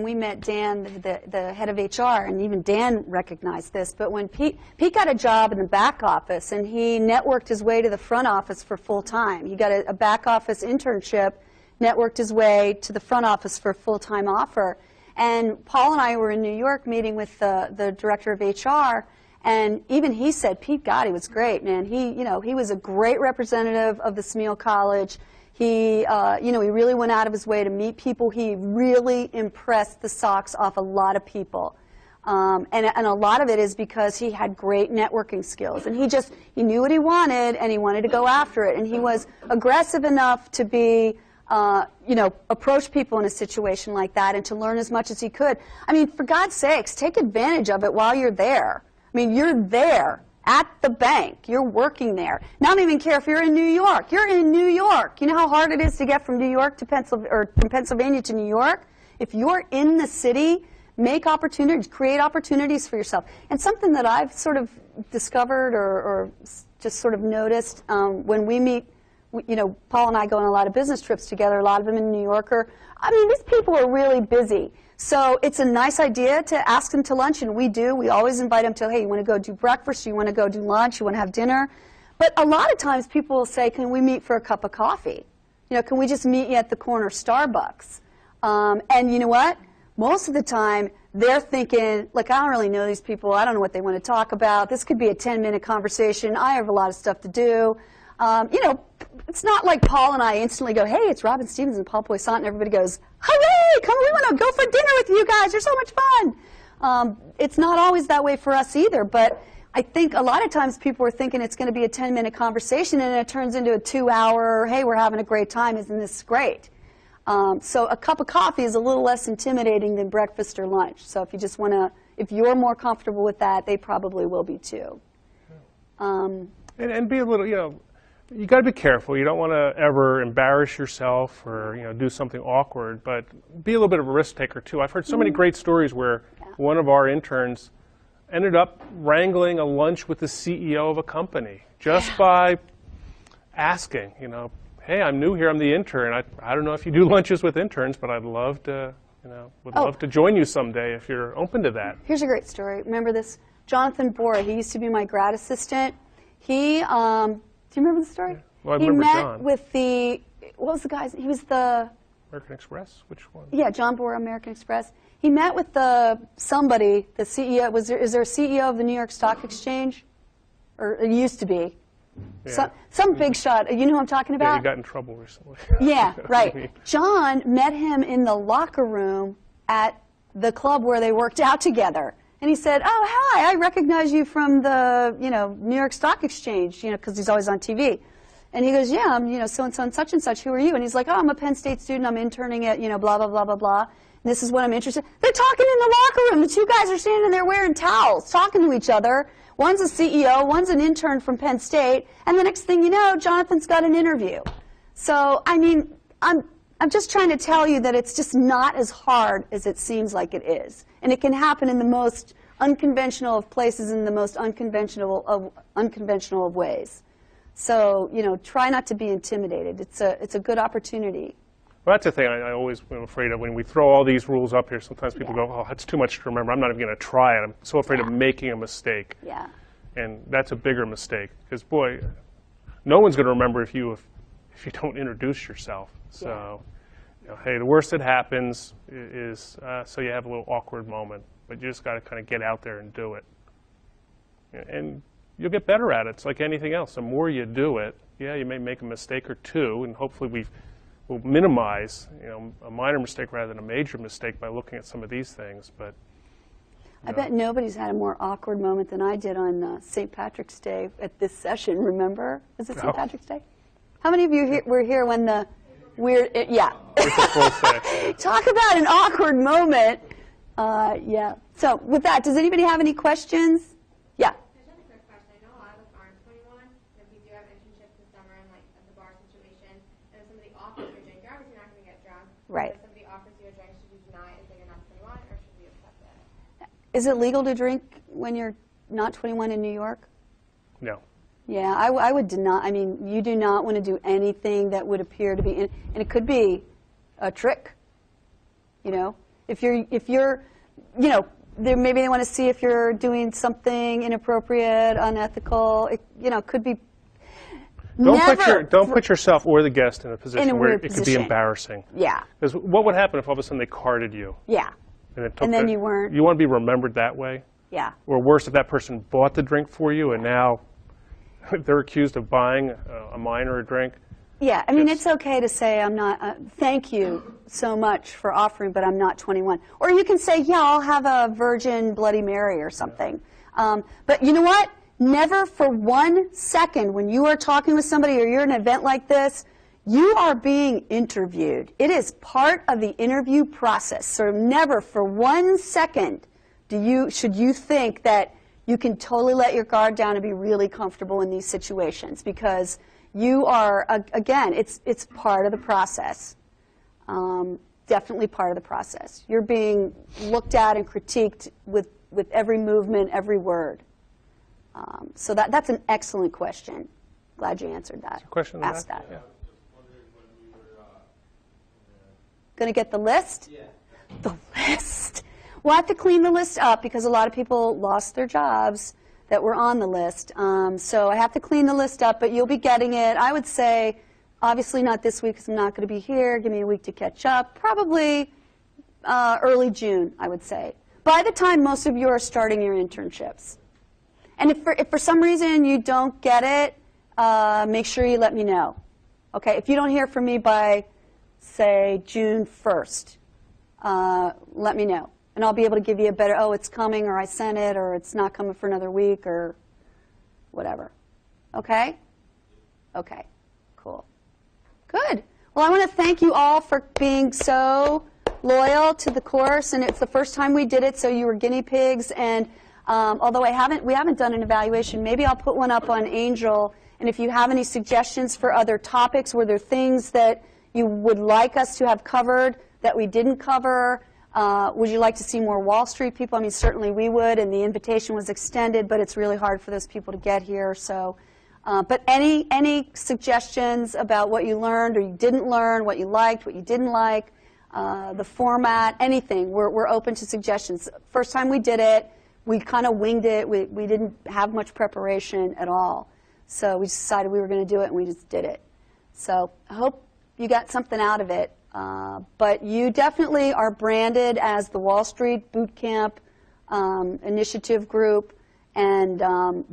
we met Dan, the head of HR, and even Dan recognized this, but when Pete got a job in the back office, and he networked his way to the front office for full time. He got a back office internship, networked his way to the front office for a full-time offer. And Paul and I were in New York meeting with the director of HR, and even he said Pete Gotti was great, man. He was a great representative of the Smeal College. He really went out of his way to meet people. He really impressed the socks off a lot of people. And a lot of it is because he had great networking skills. And he knew what he wanted, and he wanted to go after it. And he was aggressive enough to be, approach people in a situation like that and to learn as much as he could. I mean, for God's sakes, take advantage of it while you're there. I mean, you're there. At the bank. You're working there. Now, I don't even care if you're in New York. You're in New York. You know how hard it is to get from New York to Pennsylvania, or from Pennsylvania to New York? If you're in the city, make opportunities, create opportunities for yourself. And something that I've sort of discovered or just sort of noticed when we meet, Paul and I go on a lot of business trips together, a lot of them in New York. I mean, these people are really busy. So it's a nice idea to ask them to lunch, and we do. We always invite them to, hey, you want to go do breakfast, you want to go do lunch, you want to have dinner. But a lot of times people will say, can we meet for a cup of coffee? Can we just meet you at the corner Starbucks? And you know what? Most of the time, they're thinking, look, I don't really know these people. I don't know what they want to talk about. This could be a 10-minute conversation. I have a lot of stuff to do. It's not like Paul and I instantly go, hey, it's Robin Stevens and Paul Poissant, and everybody goes, hooray, come, we want to go for dinner with you guys. You're so much fun. It's not always that way for us either, but I think a lot of times people are thinking it's going to be a 10-minute conversation, and it turns into a 2-hour, hey, we're having a great time, isn't this great? So a cup of coffee is a little less intimidating than breakfast or lunch. So if you just want to, if you're more comfortable with that, they probably will be too. And be a little, you got to be careful. You don't want to ever embarrass yourself or do something awkward, but be a little bit of a risk taker too. I've heard so many great stories where one of our interns ended up wrangling a lunch with the CEO of a company just by asking, hey, I'm new here, I'm the intern. I don't know if you do lunches with interns, but I'd love to, love to join you someday if you're open to that. Here's a great story. Remember this? Jonathan Bora, he used to be my grad assistant. He, do you remember the story? Yeah. Well, I remember John. He met with what was the guy's, he was the... American Express? Which one? Yeah, John Bora, American Express. He met with somebody, the CEO, is there a CEO of the New York Stock Exchange? Or it used to be. Yeah. Some big shot. You know who I'm talking about? Yeah, he got in trouble recently. Yeah, right. John met him in the locker room at the club where they worked out together. And he said, oh, hi, I recognize you from the, New York Stock Exchange, because he's always on TV. And he goes, yeah, I'm, so-and-so and such. Who are you? And he's like, oh, I'm a Penn State student. I'm interning at, blah, blah, blah, blah, blah. And this is what I'm interested in. They're talking in the locker room. The two guys are standing there wearing towels, talking to each other. One's a CEO, one's an intern from Penn State. And the next thing you know, Jonathan's got an interview. So, I mean, I'm just trying to tell you that it's just not as hard as it seems like it is. And it can happen in the most unconventional of places, in the most unconventional of ways. So, try not to be intimidated. It's a good opportunity. Well, that's the thing I always am afraid of. When we throw all these rules up here, sometimes people go, oh, that's too much to remember. I'm not even going to try it. I'm so afraid of making a mistake. Yeah. And that's a bigger mistake. Because, boy, no one's going to remember if you don't introduce yourself. So, hey, the worst that happens is so you have a little awkward moment. But you just got to kind of get out there and do it. And you'll get better at it. It's like anything else. The more you do it, you may make a mistake or two, and hopefully we'll minimize, a minor mistake rather than a major mistake by looking at some of these things. But I bet nobody's had a more awkward moment than I did on St. Patrick's Day at this session. Remember? Was it St. Patrick's Day? How many of you were here when the weird? Yeah. Talk about an awkward moment. Yeah. So with that, does anybody have any questions? Yeah. I just have a quick question. I know a lot of us aren't 21, and we do have internships this summer and like at the bar situation, and if somebody offers you a drink, you're obviously not going to get drunk. Right. If somebody offers you a drink, should you deny it and say you're not 21, or should we accept it? Is it legal to drink when you're not 21 in New York? No. Yeah, I would deny. I mean, you do not want to do anything that would appear to be, and it could be a trick. If you're, maybe they want to see if you're doing something inappropriate, unethical. It, could be. Don't put yourself or the guest in a position where it could be embarrassing. Yeah. Because what would happen if all of a sudden they carded you? Yeah. And then you weren't. You want to be remembered that way? Yeah. Or worse, if that person bought the drink for you and now they're accused of buying a minor a drink. Yeah, I mean, it's okay to say, I'm not, thank you so much for offering, but I'm not 21. Or you can say, yeah, I'll have a Virgin Bloody Mary or something. But you know what? Never for 1 second when you are talking with somebody or you're at an event like this, you are being interviewed. It is part of the interview process. So never for 1 second should you think that you can totally let your guard down and be really comfortable in these situations, because you are, again, it's part of the process. Definitely part of the process. You're being looked at and critiqued with every movement, every word. So that's an excellent question. Glad you answered that. Question Asked that. Yeah. Going to get the list? Yeah. The list. We'll have to clean the list up because a lot of people lost their jobs that were on the list. So I have to clean the list up, but you'll be getting it. I would say, obviously not this week because I'm not going to be here. Give me a week to catch up. Probably early June, I would say. By the time most of you are starting your internships. And if for some reason you don't get it, make sure you let me know. Okay, if you don't hear from me by, say, June 1st, let me know. And I'll be able to give you a better, oh, it's coming, or I sent it, or it's not coming for another week, or whatever. Okay? Okay, cool. Good. Well, I want to thank you all for being so loyal to the course, and it's the first time we did it, so you were guinea pigs. And although we haven't done an evaluation, maybe I'll put one up on Angel. And if you have any suggestions for other topics, were there things that you would like us to have covered that we didn't cover? Would you like to see more Wall Street people? I mean, certainly we would, and the invitation was extended, but it's really hard for those people to get here. So, but any suggestions about what you learned or you didn't learn, what you liked, what you didn't like, the format, anything, we're open to suggestions. First time we did it, we kind of winged it. We didn't have much preparation at all. So we decided we were going to do it, and we just did it. So I hope you got something out of it. But you definitely are branded as the Wall Street Boot Camp Initiative Group, and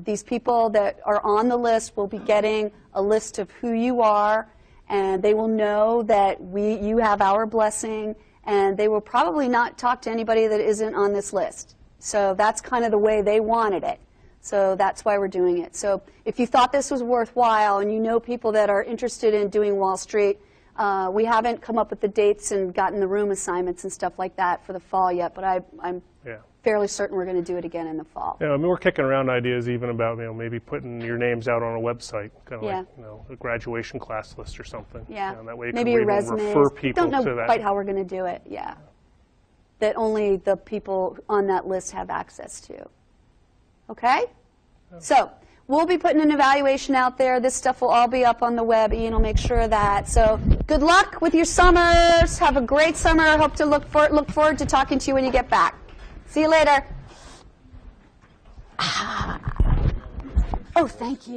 these people that are on the list will be getting a list of who you are, and they will know that you have our blessing, and they will probably not talk to anybody that isn't on this list. So that's kind of the way they wanted it. So that's why we're doing it. So if you thought this was worthwhile and you know people that are interested in doing Wall Street, we haven't come up with the dates and gotten the room assignments and stuff like that for the fall yet, but I'm fairly certain we're going to do it again in the fall. Yeah, I mean, we're kicking around ideas even about, maybe putting your names out on a website, kind of like, a graduation class list or something. Yeah. That way you maybe can your even resumes. refer people Don't know to that. quite how we're going to do it. Yeah. That only the people on that list have access to. Okay? So we'll be putting an evaluation out there. This stuff will all be up on the web. Ian will make sure of that. So good luck with your summers. Have a great summer. Hope to look forward to talking to you when you get back. See you later. Oh, thank you.